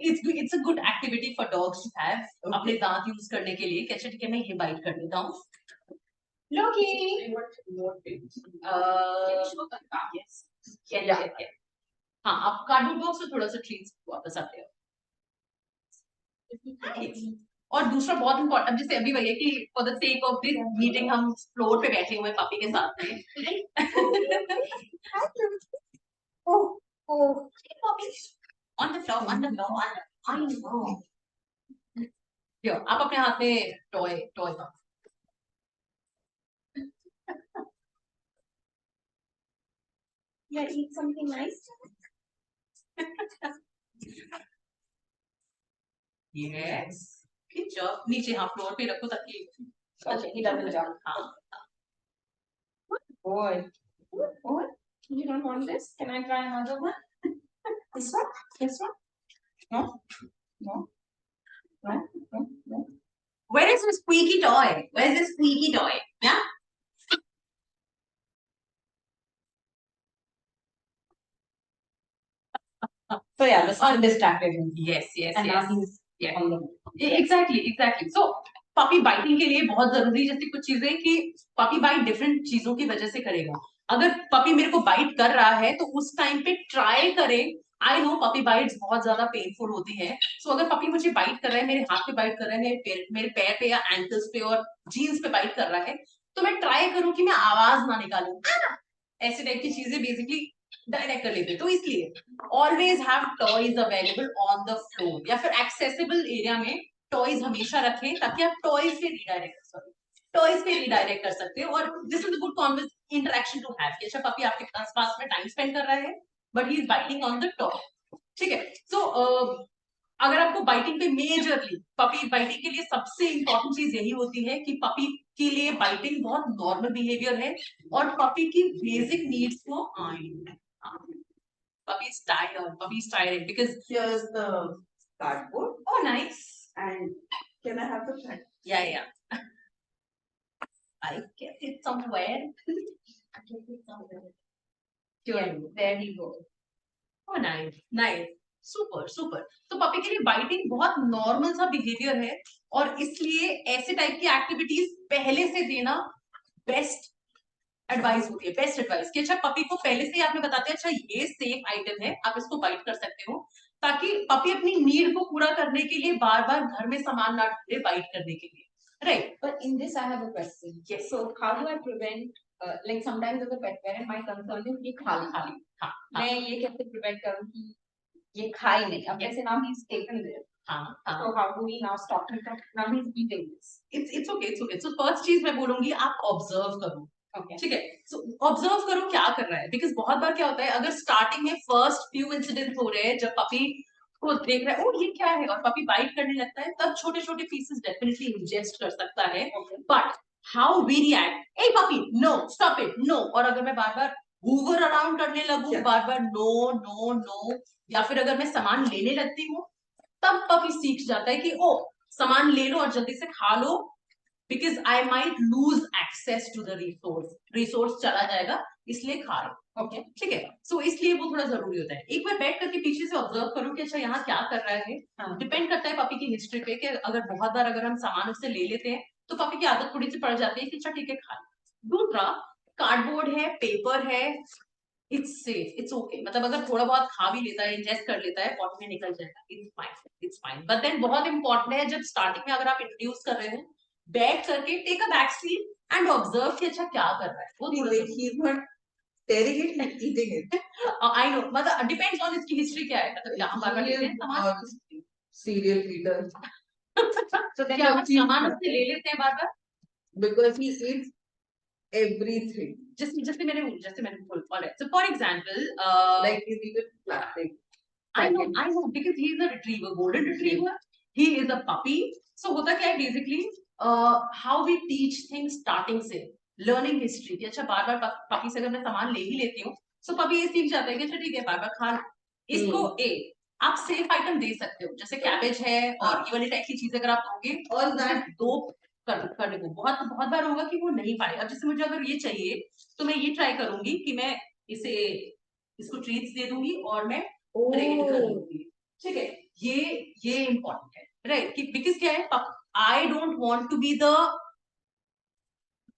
it's a good activity for dogs to have अपने दांत यूज करने के लिए कि अच्छा ठीक है मैं ये बाइट कर लेता हूँ। लोकी yes, हाँ आप कार्डबोर्ड बॉक्स में थोड़ा सा ट्रीट्स वापस आते हो। और दूसरा बहुत इंपॉर्टेंट, अब जैसे अभी वही है कि for the sake of this meeting हम फ्लोर पे बैठे हुए पपी के साथ में। Oh, On the floor, on the floor, on the. I know. यो, आप अपने हाथ में टॉय का. yeah, eat something nice. Yes. Good job. नीचे हाँ फ्लोर पे रखो ताकि. Okay, he doesn't jump. हाँ. Boy. Boy, you don't want this? Can I try another one? This one? This one? No? No? No? No? No? Where is the squeaky toy? Where is the squeaky toy? Yeah. So yeah, the sun distracted him. Yes, yes, And yes. now he's Yeah. on the Exactly. So puppy biting के लिए बहुत जरूरी जैसी कुछ चीजें कि puppy bite different चीजों की वजह से करेगा. अगर पपी मेरे को बाइट कर रहा है तो उस टाइम पे ट्राई करें. आई नो पपी बाइट्स बहुत ज्यादा पेनफुल होती है. सो अगर पपी मुझे बाइट कर रहा है, मेरे हाथ पे बाइट कर रहा है, मेरे पैर पे या एंकल्स पे और जीन्स पे बाइट कर रहा है, तो मैं ट्राई करूं कि मैं आवाज ना निकालूं. ऐसे टाइप की चीजें बेसिकली डायरेक्ट कर लेते. तो इसलिए always have toys available on the floor या फिर एक्सेसिबल एरिया में टॉयज हमेशा रखें ताकि आप टॉयज पे रिडायरेक्ट कर सकते हो. और this is a good interaction to have कि अच्छा पपी आपके पास में टाइम स्पेंड कर रहा है but he is biting on the toy. ठीक है. सो अगर आपको बाइटिंग पे मेजरली पपी बाइटिंग के लिए सबसे इंपॉर्टेंट चीज यही होती है कि पपी के लिए बाइटिंग बहुत नॉर्मल बिहेवियर है और पपी की बेसिक नीड्स को puppy is tired because Here's the cardboard. oh nice. And can I have the pen? Yeah. I kept it somewhere. Yeah, there you go. Oh nice. Super. तो puppy के लिए biting बहुत normal सा behaviour है और इसलिए ऐसे type की एक्टिविटीज पहले से देना बेस्ट एडवाइस होती है. बेस्ट एडवाइस कि अच्छा पपी को पहले से ही आपने बताते हैं अच्छा ये सेफ आइटम है, आप इसको बाइट कर सकते हो ताकि पपी अपनी नीड को पूरा करने के लिए बार बार घर में सामान ना ढूंढे बाइट करने के लिए. Right. But in this, I have a question. Yes. So how do I prevent? Like sometimes as a pet parent, my concern is ये खा ले. हाँ. मैं ये कैसे prevent करूँ कि ये खाए नहीं. अब जैसे now he's taken this. So how do we now stop him from now he's eating this? It's okay. So first चीज मैं बोलूंगी आप ऑब्जर्व करो. Okay. ठीक है. सो ऑब्जर्व करो क्या कर रहा है बिकॉज बहुत बार क्या होता है अगर स्टार्टिंग में फर्स्ट फ्यू इंसिडेंट हो रहे हैं जब पपी को देख रहा है ओ ये क्या है और पपी बाइट करने लगता है तब छोटे छोटे पीसेस डेफिनेटली इंजेस्ट कर सकता है. But how we react a puppy no stop it no और अगर मैं बार बार हूवर अराउंड करने लगूं बार बार नो या फिर अगर मैं सामान लेने लगती हूँ तब पपी सीख जाता है कि ओ सामान ले लो और जल्दी से खा लो because I might lose access to the resource चला जाएगा इसलिए खा लो. ओके ठीक है. सो इसलिए वो थोड़ा जरूरी होता है. एक बार बैठ करके पीछे से ऑब्जर्व करो कि अच्छा यहाँ क्या कर रहा है. डिपेंड करता है पपी की हिस्ट्री पे कि अगर बहुत बार अगर हम सामान उससे ले लेते हैं तो पपी की आदत थोड़ी सी पड़ जाती है कि अच्छा ठीक है खा. दूसरा कार्डबोर्ड है पेपर है इट्स सेफ इट्स ओके. मतलब अगर थोड़ा बहुत खा भी लेता है इंजेस्ट कर लेता है पॉट में निकल जाएगा इट्स फाइन. बट देन बहुत इंपॉर्टेंट है जब स्टार्टिंग में अगर आप इंट्रोड्यूस कर रहे हो बैठ करके take a back seat and observe कि अच्छा क्या कर रहा है. वो थोड़ा He's not tearing it, he's eating it. I know मतलब डिपेंड्स ऑन इसकी हिस्ट्री क्या है. मतलब हम बार बार लेते हैं सामान Serial eater. तो क्या हम सामान उससे ले लेते हैं बार बार Because he eats everything. जैसे मैंने बोल alright. So for example Like he's eaten plastic. I know because he is a retriever, golden retriever. He is a puppy. So होता क्या है basically how we teach things starting से learning history कि अच्छा बार बार puppy से अगर मैं सामान ले ही लेती हूँ तो पपी ये सीख जाता है कि अच्छा ठीक है बार बार खा इसको. आप सेफ आइटम दे सकते हो जैसे कैबेज है और ये वाली टाइप की चीजें अगर आप दोगे और दो करने को बहुत बार होगा कि वो नहीं पाए. अब जैसे मुझे अगर ये चाहिए तो मैं ये ट्राई करूंगी कि मैं इसको ट्रीट्स दे दूंगी और मैं ट्रेन कर लूंगी. ठीक है. ये इम्पोर्टेंट है राइट बिकॉज क्या है I don't want to be the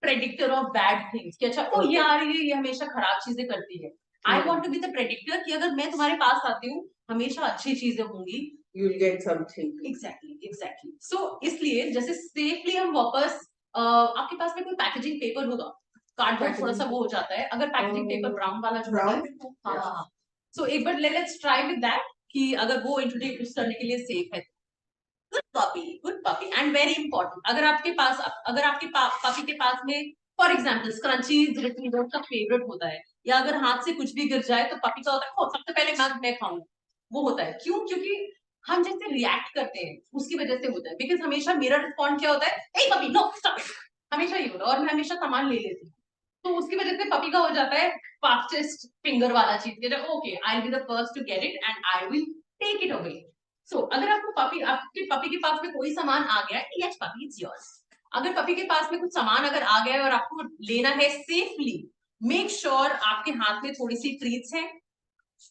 predictor of bad things कि अच्छा ओ ये आ रही है ये हमेशा खराब चीजें करती है. I want to be the predictor कि अगर मैं तुम्हारे पास आती हूँ हमेशा अच्छी चीजें होंगी. You'll get something. Exactly. So इसलिए जैसे सेफली हम वापस आपके पास में कोई पैकेजिंग पेपर होगा कार्डबोर्ड थोड़ा सा वो हो जाता है अगर पैकेजिंग पेपर ब्राउन वाला जो Brown? हाँ सो एक बार लेट्स ट्राई विद दैट कि अगर वो इंट्रोड्यूस करने के लिए सेफ है। Good puppy and very important, अगर आपके पास पपी के पास में फॉर एग्जाम्पल स्क्रंचीज रिट्रीवर का फेवरेट होता है, या अगर हाथ से कुछ भी गिर जाए तो पपी का होता है सबसे पहले मैं खाऊंगा, वो होता है क्यों? क्योंकि हम जैसे रिएक्ट करते हैं उसकी वजह से होता है। बिकॉज हमेशा मेरा रिस्पॉन्ड क्या होता है, ए पपी नो स्टॉप, हमेशा ये होता है, और मैं हमेशा सामान ले लेती हूँ, तो उसकी वजह से पपी का हो जाता है फास्टेस्ट फिंगर वाला चीज, okay I will be the first to get it and I will take it away. So अगर आपके पपी के पास में कोई सामान आ गया है, यस पपी इट्स योर्स। अगर पपी के पास में कुछ सामान अगर आ गया है और आपको लेना है सेफली, मेक श्योर आपके हाथ में थोड़ी सी ट्रीट्स है,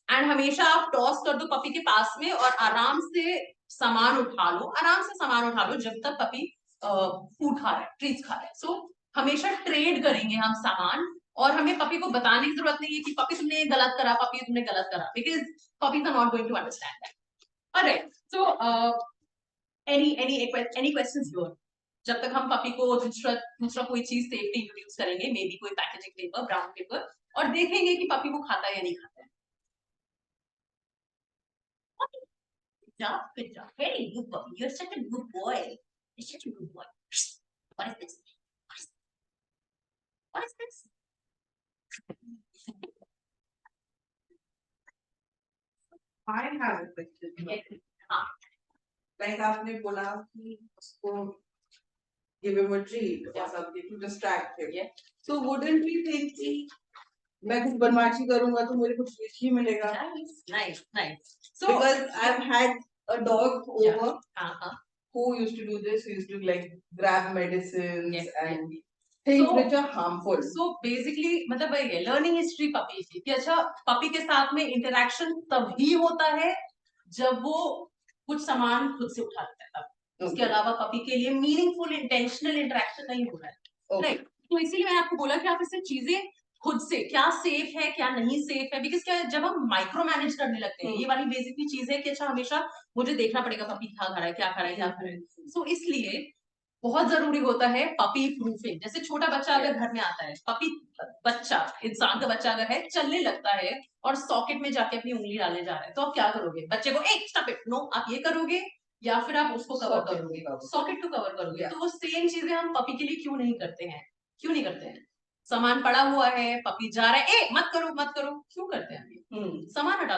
एंड हमेशा आप टॉस कर दो पपी के पास में और आराम से सामान उठा लो, जब तक पपी फूड खा रहा है, ट्रीट्स खा रहा है। सो हमेशा ट्रेड करेंगे हम सामान, और हमें पपी को बताने की जरूरत नहीं है कि पपी तुमने गलत करा, because puppies are not going to understand that. Alright, so any questions here? जब तक हम पपी को दूसरा कोई चीज सेफली इंट्रोड्यूस करेंगे, मे बी कोई पैकेजिंग पेपर, ब्राउन पेपर, और देखेंगे कि पपी को खाता है या नहीं खाता है। Good job, very good puppy. You're such a good boy. You're such a good boy. What is this? What is this? I have a question. Yes. Like आपने बोला कि उसको give him a treat or something to distract him. Yeah. So wouldn't we think कि मैं कुछ बदमाशी करूंगा तो मुझे कुछ विश ही मिलेगा? Nice. So Because I've had a dog over uh-huh. who used to do this. He used to like grab medicines Yes, and things So- which are harmful. So basically मतलब वही है लर्निंग हिस्ट्री पपी की, कि अच्छा puppy के साथ में interaction तभी होता है जब वो कुछ सामान खुद से उठा लेता है तब। उसके अलावा पपी के लिए मीनिंगफुल इंटेंशनल इंटरेक्शन नहीं हो रहा है, राइट? तो इसीलिए मैंने आपको बोला कि आप इससे चीजें खुद से, क्या सेफ है क्या नहीं सेफ है, बिकॉज क्या है, जब हम माइक्रो मैनेज करने लगते हैं, ये वाली बेसिकली चीज है कि अच्छा हमेशा मुझे देखना पड़ेगा पपी क्या खा रहा है, क्या खा रहा है। सो इसलिए बहुत जरूरी होता है पपी प्रूफिंग। जैसे छोटा बच्चा अगर घर में आता है, बच्चा इंसान का बच्चा अगर है, चलने लगता है और सॉकेट में जाके अपनी उंगली डालने जा रहा है, तो आप क्या करोगे? बच्चे को एक स्टॉप इट, नो, आप ये करोगे, या फिर आप उसको कवर करोगे, सॉकेट को कवर करोगे। तो वो सेम चीजें हम पपी के लिए क्यों नहीं करते हैं? सामान पड़ा हुआ है, पपी जा रहा है, ए मत करो, क्यों करते हैं? सामान हटा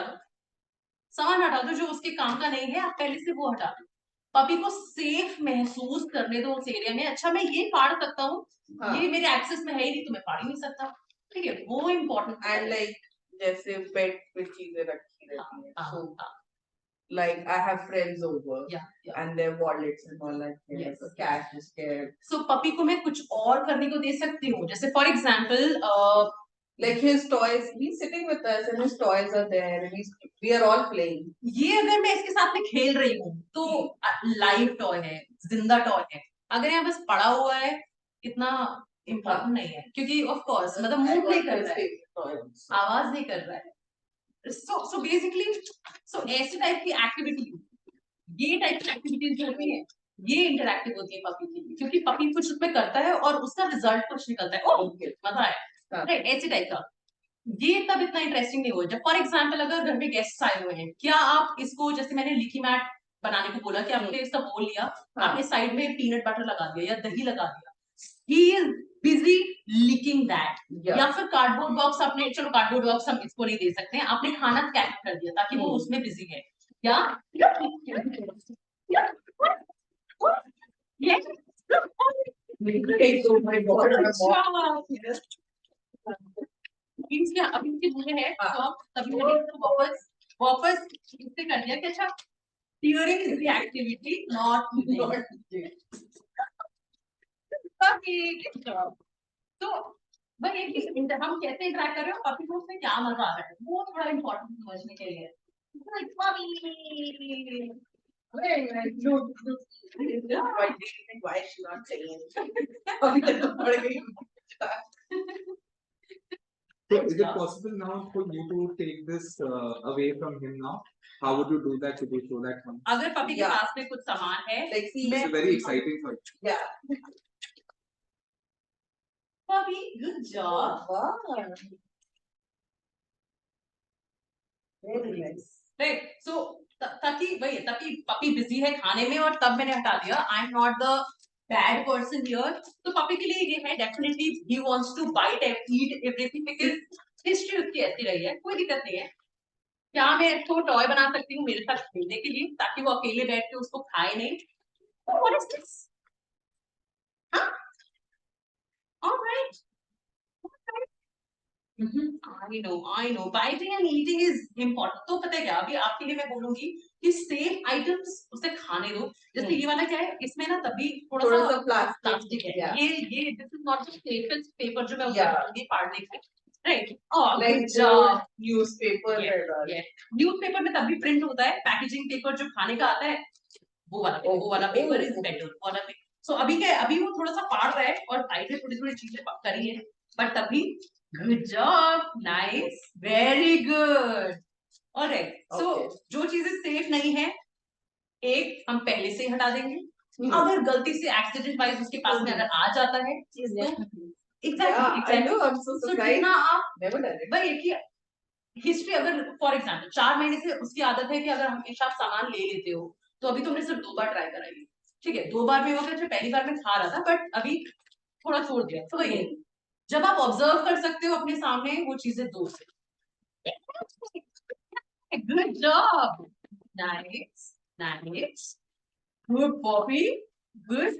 दो, जो उसके काम का नहीं है आप पहले से वो हटा दो। पपी को सेफ महसूस करने दो उस एरिया में, अच्छा मैं ये फाड़ सकता हूँ, ये मेरे एक्सेस में है ही नहीं तो मैं फाड़ ही नहीं सकता, ठीक है, वो इम्पोर्टेंट। And like जैसे पेट पे चीजें रखी रहती हैं, so like I have friends over and their wallets and all that, Yes. so cash is scared. So puppy को मैं कुछ और करने को दे सकती हूँ, जैसे for example Like his toys, he's sitting with us and his toys are there and we are all playing. ये अगर मैं इसके साथ में खेल रही हूँ तो लाइव टॉय है, जिंदा टॉय है। अगर यहाँ बस पड़ा हुआ है, इतना इम्पोर्टेंट नहीं है, क्योंकि ऑफ कोर्स मतलब मूव नहीं कर रहा है, आवाज नहीं कर रहा है। सो बेसिकली ऐसी टाइप की एक्टिविटी, ये टाइप की एक्टिविटीज जो होती है, ये इंटरैक्टिव होती है पपी के लिए, क्योंकि पपी कुछ उसमें करता है और उसका रिजल्ट कुछ निकलता है, ओह मजा आया, राइट? ऐसी टाइप का ये तब इतना इंटरेस्टिंग नहीं हुआ जब फॉर एग्जाम्पल अगर घर में गेस्ट आए हुए हैं, क्या आप इसको, जैसे मैंने लिकी मैट बनाने को बोला कि आपने इसका बोल लिया, आपने साइड में पीनट बटर लगा दिया या दही लगा दिया, he is busy licking that, या फिर कार्डबोर्ड बॉक्स आपने, चलो कार्डबोर्ड बॉक्स हम इसको नहीं दे सकते हैं, आपने खाना कैप कर दिया ताकि वो उसमें बिजी है, या मीन्स क्या अभी इनकी मुझे है तो अब तभी मैंने इसको वापस इससे कर दिया कि अच्छा tearing is the activity not तो भाई एक हम कैसे इंटरेक्ट कर रहे हो, पपी को उसमें क्या मजा आ रहा है, वो थोड़ा इम्पोर्टेंट समझने के लिए। Why is she not saying anything? So is it possible now for you to take this away from him now? How would you do that to show that one? अगर पपी के पास में कुछ सामान है, Like see, It's very exciting for you. yeah. Puppy, good job. Wow. Very nice. Right so ताकि वही ताकि puppy busy है खाने में और तब मैंने हटा दिया. I am not the bad person here. तो पपी के लिए ये है definitely he wants to bite and eat everything because history उसकी ऐसी रही है. कोई दिक्कत नहीं है. क्या मैं इसको टॉय बना सकती हूँ मेरे साथ खेलने के लिए ताकि वो अकेले बैठ के उसको खाए नहीं. What is this? Alright. I know. Biting and eating is important. तो पता है क्या अभी आपके लिए मैं बोलूंगी कि सेफ आइटम्स उसे खाने दो. जैसे ये वाला क्या है इसमें ना तभी थोड़ा सा प्लास्टिक है. yeah. ये this is not the safest paper जो मैं Yeah. उसमें फाड़ने का. Right. Oh, Like good job. newspaper Yeah, and all. Newspaper में तभी प्रिंट होता है. पैकेजिंग पेपर जो खाने का आता है वो वाला पेपर इज बेटर. वाला सो अभी क्या है अभी वो थोड़ा सा फाड़ रहा है और साइड में थोड़ी थोड़ी चीजें करी है बट तभी good job. Nice. Very good. Alright. So जो चीजें सेफ नहीं है एक हम पहले से ही हटा देंगे. अगर गलती से एक्सीडेंट वाइज उसके पास में अगर आ जाता है तो I know, I'm so surprised. आप Never done it. वही है कि हिस्ट्री अगर फॉर एग्जाम्पल 4 महीने से उसकी आदत है कि अगर हमेशा आप सामान ले लेते हो तो अभी तुमने सिर्फ 2 बार ट्राई कराई. ठीक है 2 बार में होगा जो पहली बार में खा रहा था बट अभी थोड़ा छोड़ दिया. तो वही है जब आप ऑब्जर्व कर सकते हो अपने सामने वो चीजें दो से. Good job. Nice. Good Poppy. Good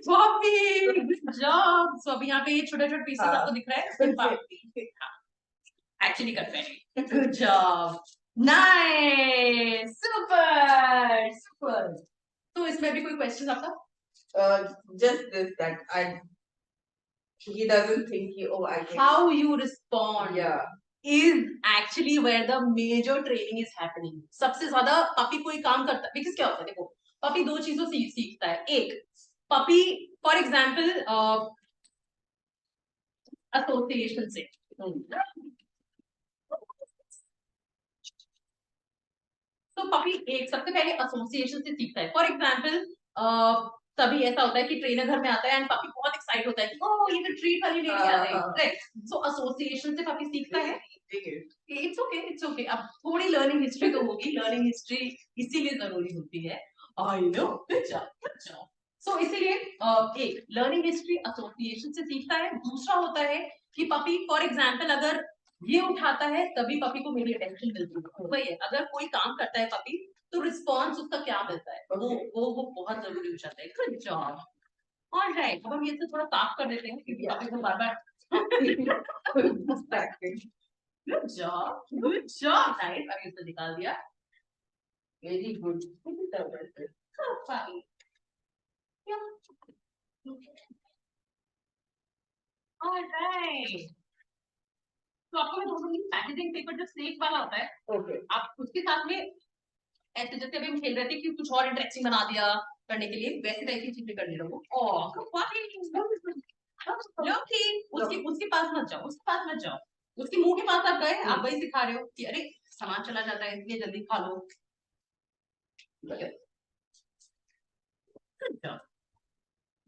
job. So अभी यहाँ पे ये छोटे छोटे पीसेस आपको दिख रहा है एक्चुअली कर रहे हैं. Good job. नाइस. सुपर. तो इसमें भी कोई क्वेश्चन आपका? Just this that he doesn't think I can. How you respond Yeah. is actually where the major training is happening. सबसे ज्यादा पपी कोई काम करता है बिकॉज क्या होता है देखो पपी 2 चीजों से सीखता है. एक पपी फॉर एग्जाम्पल एसोसिएशन से. तो पपी एक सबसे पहले एसोसिएशन से सीखता है. फॉर एग्जाम्पल तभी ऐसा होता है कि ट्रेनर घर में आता है एंड पपी बहुत एक्साइट होता है कि ओह ये ट्रीट वाली लेडी आ रही है. राइट. सो एसोसिएशन से पपी सीखता है. It's okay. अब थोड़ी लर्निंग हिस्ट्री तो होगी. लर्निंग हिस्ट्री इसीलिए जरूरी होती है. I know. Good job. So इसीलिए एक लर्निंग हिस्ट्री एसोसिएशन से सीखता है. दूसरा होता है कि पपी फॉर एग्जाम्पल अगर ये उठाता है तभी पपी को मेरी अटेंशन मिलती है. वही है अगर कोई काम करता है पपी तो रिस्पॉन्स उसका क्या मिलता है वो बहुत जरूरी हो जाता है. Good job. ऑलराइट. अब हम ये से थोड़ा साफ कर देते हैं क्योंकि पपी को बार बार गुड जॉब. नाइस. अभी इसे निकाल दिया. Very good. ऑलराइट. तो आपको मैं बोलूंगी पैकेजिंग पेपर जो सेफ वाला होता है Okay. आप उसके साथ में ऐसे जैसे अभी हम खेल रहे थे कि कुछ और इंटरेस्टिंग बना दिया करने के लिए वैसे वैसी चीजें करने लगो. उसके पास मत जाओ. उसके मुंह के पास आप गए आप वही सिखा रहे हो कि अरे सामान चला जाता है इसलिए जल्दी खा लो.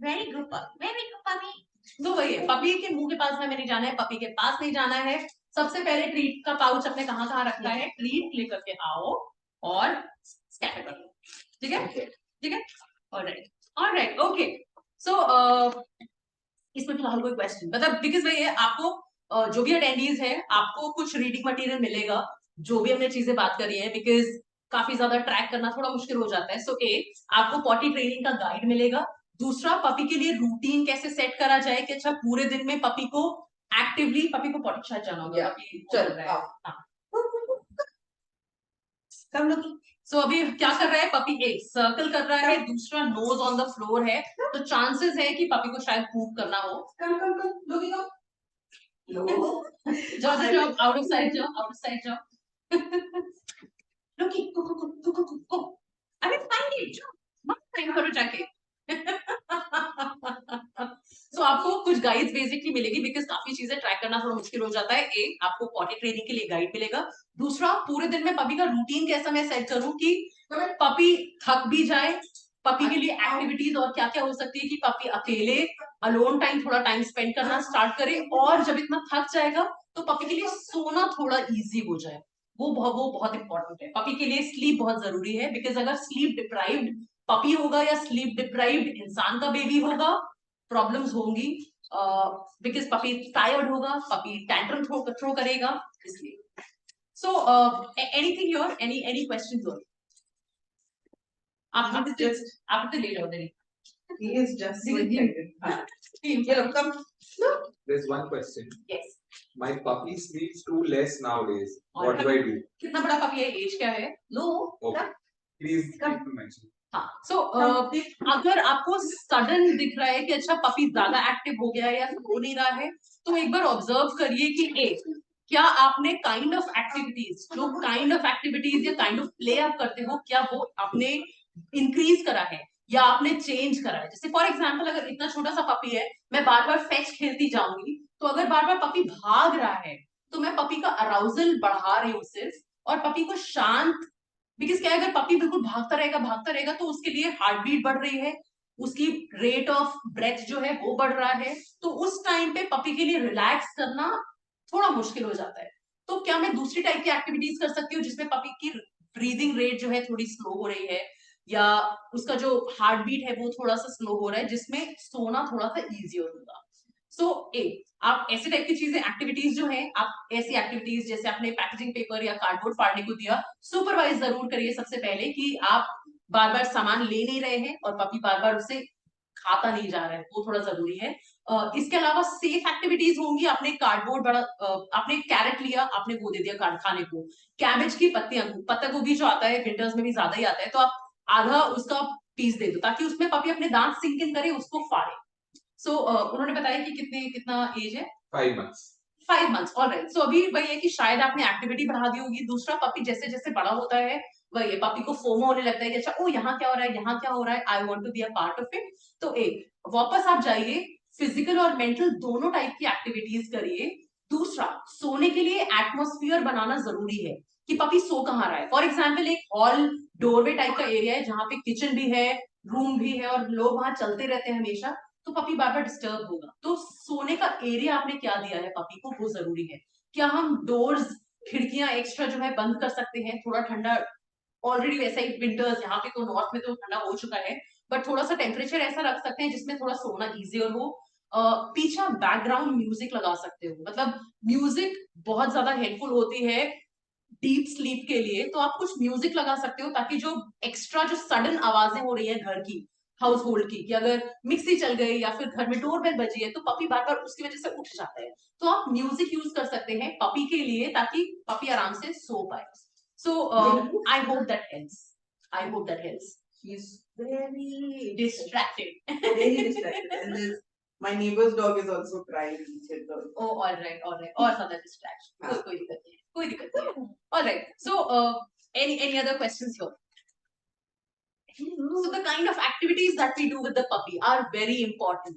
Very good puppy. तो वही है पपी के मुंह के पास में नहीं जाना है. पपी के पास नहीं जाना है. सबसे पहले ट्रीट का पाउच अपने कहाँ रखना है. ट्रीट लेकर के आओ और स्कैटर कर लो. ठीक है. ऑलराइट. ओके. सो इसमें फिलहाल कोई क्वेश्चन मतलब बिकॉज वही है आपको जो भी अटेंडीज है आपको कुछ रीडिंग मटेरियल मिलेगा जो भी हमने चीजें बात करी है बिकॉज काफी ज्यादा ट्रैक करना थोड़ा मुश्किल हो जाता है. सो आपको पॉटी ट्रेनिंग का गाइड मिलेगा. दूसरा पपी के लिए रूटीन कैसे सेट करा जाए कि अच्छा पूरे दिन में पपी को एक्टिवली पपी को पॉटी शायद जाना होगा. चल रहा है. सो अभी क्या कर रहा है पपी एक सर्कल कर रहा है. दूसरा नोज ऑन द फ्लोर है तो चांसेस है कि पपी को शायद मूव करना हो. जाओ आउट ऑफ साइड जाओ. अरे फाइन करो जाके. सो आपको कुछ गाइड्स बेसिकली मिलेगी बिकॉज काफी चीजें ट्रैक करना थोड़ा मुश्किल हो जाता है. एक आपको पॉटी ट्रेनिंग के लिए गाइड मिलेगा. दूसरा पूरे दिन में पपी का रूटीन कैसा मैं सेट करूं कि पपी थक भी जाए. पपी के लिए एक्टिविटीज और क्या क्या हो सकती है कि पपी अकेले अलोन टाइम थोड़ा टाइम स्पेंड करना स्टार्ट करे और जब इतना थक जाएगा तो पपी के लिए सोना थोड़ा इजी हो जाए. वो बहुत इंपॉर्टेंट है। पपी के लिए स्लीप बहुत जरूरी है, बिकॉज अगर स्लीप डिप्राइव्ड पपी होगा या स्लीप डिप्राइव्ड इंसान का बेबी होगा, प्रॉब्लम्स होंगी, बिकॉज पपी टायर्ड होगा, पपी टैंट्रम थ्रो करेगा, इसलिए। So anything your any questions your? आप तो ले जाओ दे। He is just so excited. Come. There's one question. Yes. My puppy sleeps too less nowadays. What do I do? कितना बड़ा puppy है? एज क्या है? लो। Okay. Please mention. हाँ, so अगर आपको सडन दिख रहा है कि अच्छा पपी ज्यादा एक्टिव हो गया है या हो नहीं रहा है, तो एक बार ऑब्जर्व करिए कि क्या आपने काइंड ऑफ एक्टिविटीज या काइंड ऑफ प्ले आप करते हो, क्या वो आपने इंक्रीज करा है या आपने चेंज करा है। जैसे फॉर एग्जाम्पल अगर इतना छोटा सा पपी है, मैं बार बार फेच खेलती जाऊंगी, तो अगर बार बार पपी भाग रहा है तो मैं पपी का अराउजल बढ़ा रही हूँ सिर्फ, और पपी को शांत, बिकॉज क्या है, अगर पपी बिल्कुल भागता रहेगा तो उसके लिए हार्ट बीट बढ़ रही है, उसकी रेट ऑफ ब्रेथ जो है वो बढ़ रहा है, तो उस टाइम पे पपी के लिए रिलैक्स करना थोड़ा मुश्किल हो जाता है। तो क्या मैं दूसरी टाइप की एक्टिविटीज कर सकती हूँ जिसमें पपी की ब्रीदिंग रेट जो है थोड़ी स्लो हो रही है, या उसका जो हार्ट बीट है वो थोड़ा सा स्लो हो रहा है, जिसमें सोना थोड़ा सा इजियर होगा। सो आप ऐसे टाइप की चीजें, एक्टिविटीज जो है, आप ऐसी एक्टिविटीज जैसे आपने पैकेजिंग पेपर या कार्डबोर्ड फाड़ने को दिया, सुपरवाइज जरूर करिए सबसे पहले कि आप बार बार सामान ले नहीं रहे हैं और पपी बार बार उसे खाता नहीं जा रहा है, वो थोड़ा जरूरी है। इसके अलावा सेफ एक्टिविटीज होंगी, आपने कार्डबोर्ड बड़ा आपने कैरेट लिया, आपने वो दे दिया खाने को, कैबेज की पत्तियां, पत्ता गोभी जो आता है विंटर्स में भी ज्यादा ही आता है, तो आप आधा उसका पीस दे दो ताकि उसमें पपी अपने दांत सिंक इन करे, उसको फाड़े। सो उन्होंने बताया कि कितना एज है? 5 months. 5 months, alright. सो अभी वही है कि शायद आपने एक्टिविटी बढ़ा दी होगी। दूसरा, पपी जैसे जैसे बड़ा होता है वही है, पपी को फोमो होने लगता है कि अच्छा ओ यहाँ क्या हो रहा है, यहाँ क्या हो रहा है, I want to be a part of it. तो वापस आप जाइए, फिजिकल और मेंटल दोनों टाइप की एक्टिविटीज करिए। दूसरा, सोने के लिए एटमोस्फियर बनाना जरूरी है कि पपी सो कहाँ रहा है। फॉर एग्जाम्पल एक हॉल डोरवे टाइप का एरिया है जहाँ पे किचन भी है, रूम भी है और लोग वहां चलते रहते हैं हमेशा, तो पपी बार बार डिस्टर्ब होगा। तो सोने का एरिया आपने क्या दिया है पपी को, वो जरूरी है। क्या हम डोर्स, खिड़कियां एक्स्ट्रा जो है बंद कर सकते हैं? थोड़ा ठंडा, ऑलरेडी वैसा ही विंटर्स, यहाँ पे तो नॉर्थ में तो ठंडा हो चुका है, बट थोड़ा सा टेम्परेचर ऐसा रख सकते हैं जिसमें थोड़ा सोना इजियर हो। पीछे बैकग्राउंड म्यूजिक लगा सकते हो, मतलब म्यूजिक बहुत ज्यादा हेल्पफुल होती है डीप स्लीप के लिए। तो आप कुछ म्यूजिक लगा सकते हो ताकि जो एक्स्ट्रा जो सडन आवाजें हो रही है घर की, हाउस होल्ड की, कि अगर मिक्सी चल गई या फिर घर में डोरबेल बजी है तो पपी बार बार उसकी वजह से उठ जाता है, तो आप म्यूजिक यूज कर सकते हैं पपी के लिए ताकि पपी आराम से सो पाए। So I hope that helps. He's very distracted. very distracted. And my neighbor's dog is also crying. Oh, all right, और ज्यादा distraction, कोई दिक्कत नहीं है। All right, so any other questions here? So the kind of activities that we do with the puppy are very important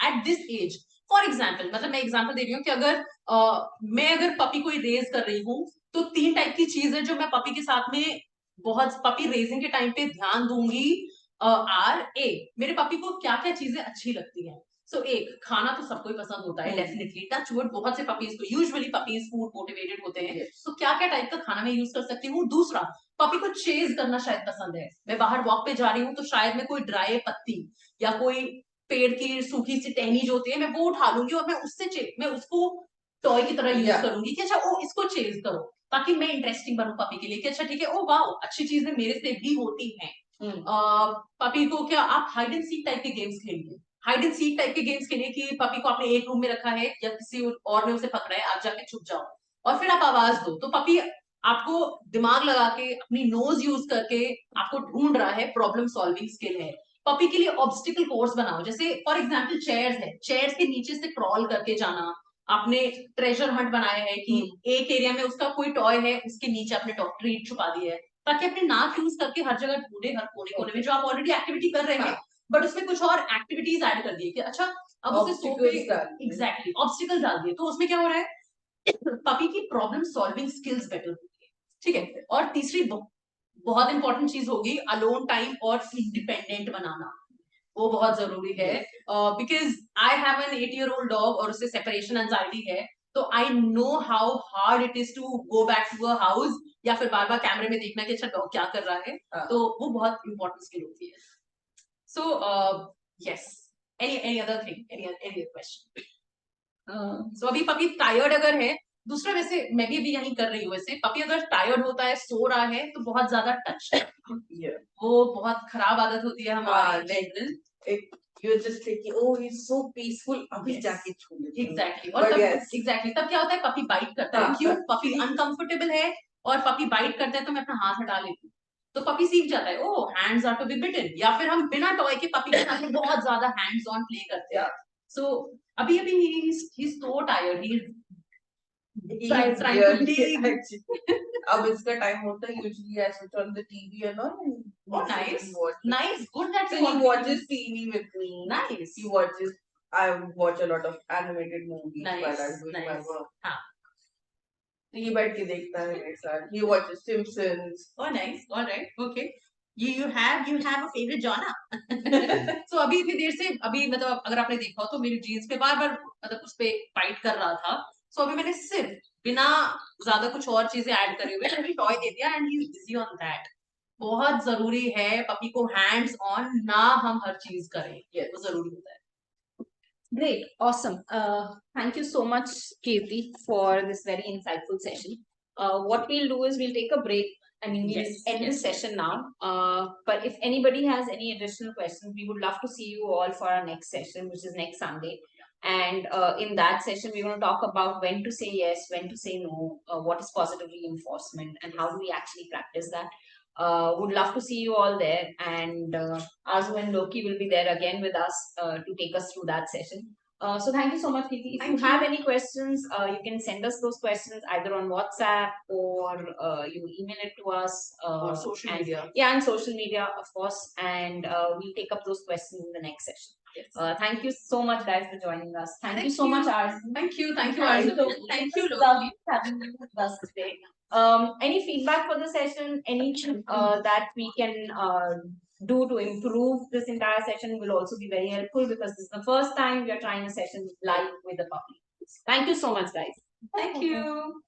at this age. For example, मतलब मैं example दे रही हूँ कि अगर मैं अगर पपी को रेज कर रही हूँ, तो 3 टाइप की चीज है जो मैं पपी के साथ में बहुत पपी रेजिंग के टाइम पे ध्यान दूंगी। मेरे पपी को क्या क्या चीजें अच्छी लगती हैं। सो खाना तो सबको ही पसंद होता है डेफिनेटली, टच वुड, बहुत से पपीज को, यूजुअली पपीज फूड मोटिवेटेड होते हैं, तो क्या क्या टाइप का खाना मैं यूज कर सकती हूँ। दूसरा, पपी को चेज करना शायद पसंद है, मैं बाहर वॉक पे जा रही हूँ तो शायद मैं कोई ड्राई पत्ती या कोई पेड़ की सूखी सी टहनी जो होती है मैं वो उठा लूंगी और मैं उसको टॉय की तरह यूज करूंगी कि अच्छा ओ इसको चेज करो, ताकि मैं इंटरेस्टिंग बनूं पपी के लिए कि अच्छा ठीक है, ओ वाह अच्छी चीजें मेरे से भी होती हैं। पपी को क्या आप हाइड एंड सीक टाइप के गेम्स खेलिए, हाइड एंड सीक टाइप के गेम्स खेलिए कि पपी को आपने एक रूम में रखा है या किसी और ने उसे पकड़ा है, आप जाके छुप जाओ और फिर आप आवाज दो, तो पपी आपको दिमाग लगा के अपनी नोज यूज करके आपको ढूंढ रहा है, प्रॉब्लम सॉल्विंग स्किल है। पपी के लिए ऑब्स्टिकल कोर्स बनाओ, जैसे फॉर एग्जांपल चेयर्स है, चेयर्स के नीचे से क्रॉल करके जाना। आपने ट्रेजर हंट बनाया है कि एक एरिया में उसका कोई टॉय है, उसके नीचे आपने ट्रीट छुपा दिया है, ताकि अपने नाक यूज करके हर जगह ढूंढे, हर कोने कोने में, जो आप ऑलरेडी एक्टिविटी कर रहे हैं बट उसमें कुछ और एक्टिविटीज ऐड कर दिए कि अच्छा अब उसे सोफे, एग्जैक्टली ऑब्स्टिकल डाल दिए, तो उसमें क्या हो रहा है पपी की प्रॉब्लम सॉल्विंग स्किल्स बेटर होती है। ठीक है, और तीसरी बहुत इंपॉर्टेंट चीज होगी अलोन टाइम और इंडिपेंडेंट बनाना, वो बहुत जरूरी है। Because I have an 8-year-old dog और उसे सेपरेशन एंजाइटी है, तो I know how hard it is to go back to a house या फिर बार बार कैमरे में देखना कि अच्छा डॉग क्या कर रहा है, तो वो बहुत इंपॉर्टेंट स्किल होती है. So yes, any other thing, any other question? So अभी पपी टायर्ड अगर है, दूसरा वैसे मैं भी अभी यही कर रही हूँ, वैसे पपी अगर टायर्ड होता है, सो रहा है, तो बहुत ज्यादा टच वो बहुत खराब आदत होती है हमारी. You're just thinking, oh, he's so peaceful. अभी Yes. जाके छू लेती हूँ. Exactly. और But तब yes. exactly तब क्या होता है, पपी बाइट करता है. हाँ. क्यों? पपी अनकंफर्टेबल है और पपी बाइट करता है, तो मैं अपना हाथ हटा लेती हूँ, तो पपी सीख जाता है, ओ हैंड्स आर टू बी बिटन. या फिर हम बिना टॉय के पपी के साथ में बहुत ज्यादा हैंड्स ऑन प्ले करते हैं. सो अभी he's so tired. Trying to dig. अब इसका टाइम होता है, usually I switch on the TV and all. Oh, nice. Nice. Good that So you he already- watches TV with me. Nice. He watches. I watch a lot of animated movies Nice, while I'm doing my nice. work. हाँ. तो ये बैठ के देखता है मेरे साथ. He watches Simpsons. Oh, nice. All right. Okay. You have a favorite genre. So अभी इतनी देर से अभी मतलब अगर आपने देखा हो तो मेरी जीन्स पे बार बार मतलब उस पे फाइट कर रहा था. So अभी मैंने सिर्फ बिना ज्यादा कुछ और चीजें ऐड करे हुए मैंने टॉय दे दिया and he is busy on that. बहुत जरूरी है पपी को हैंड्स ऑन ना हम हर चीज करें, वो जरूरी होता है. Great, awesome. Thank you so much, Kirti, for this very insightful session. What we'll do is we'll take a break. I mean, we'll Yes, end yes, this session now. But if anybody has any additional questions, we would love to see you all for our next session, which is next Sunday. And in that session, we're going to talk about when to say yes, when to say no, what is positive reinforcement, and how do we actually practice that. Would love to see you all there, and Azu and Loki will be there again with us to take us through that session. So thank you so much, Kiki. If you have any questions, you can send us those questions either on WhatsApp or you email it to us. Or social media. Yeah, and social media, of course. And we'll take up those questions in the next session. Yes. Thank you so much, guys, for joining us. Thank you so Thank much, you. Arzu. Thank you, Thank Arzu. you. Thank you, Loki. Lovely having you with us today. Any feedback for the session? Anything that we can do to improve this entire session will also be very helpful, because this is the first time we are trying a session live with the public. Thank you so much, guys. Thank you.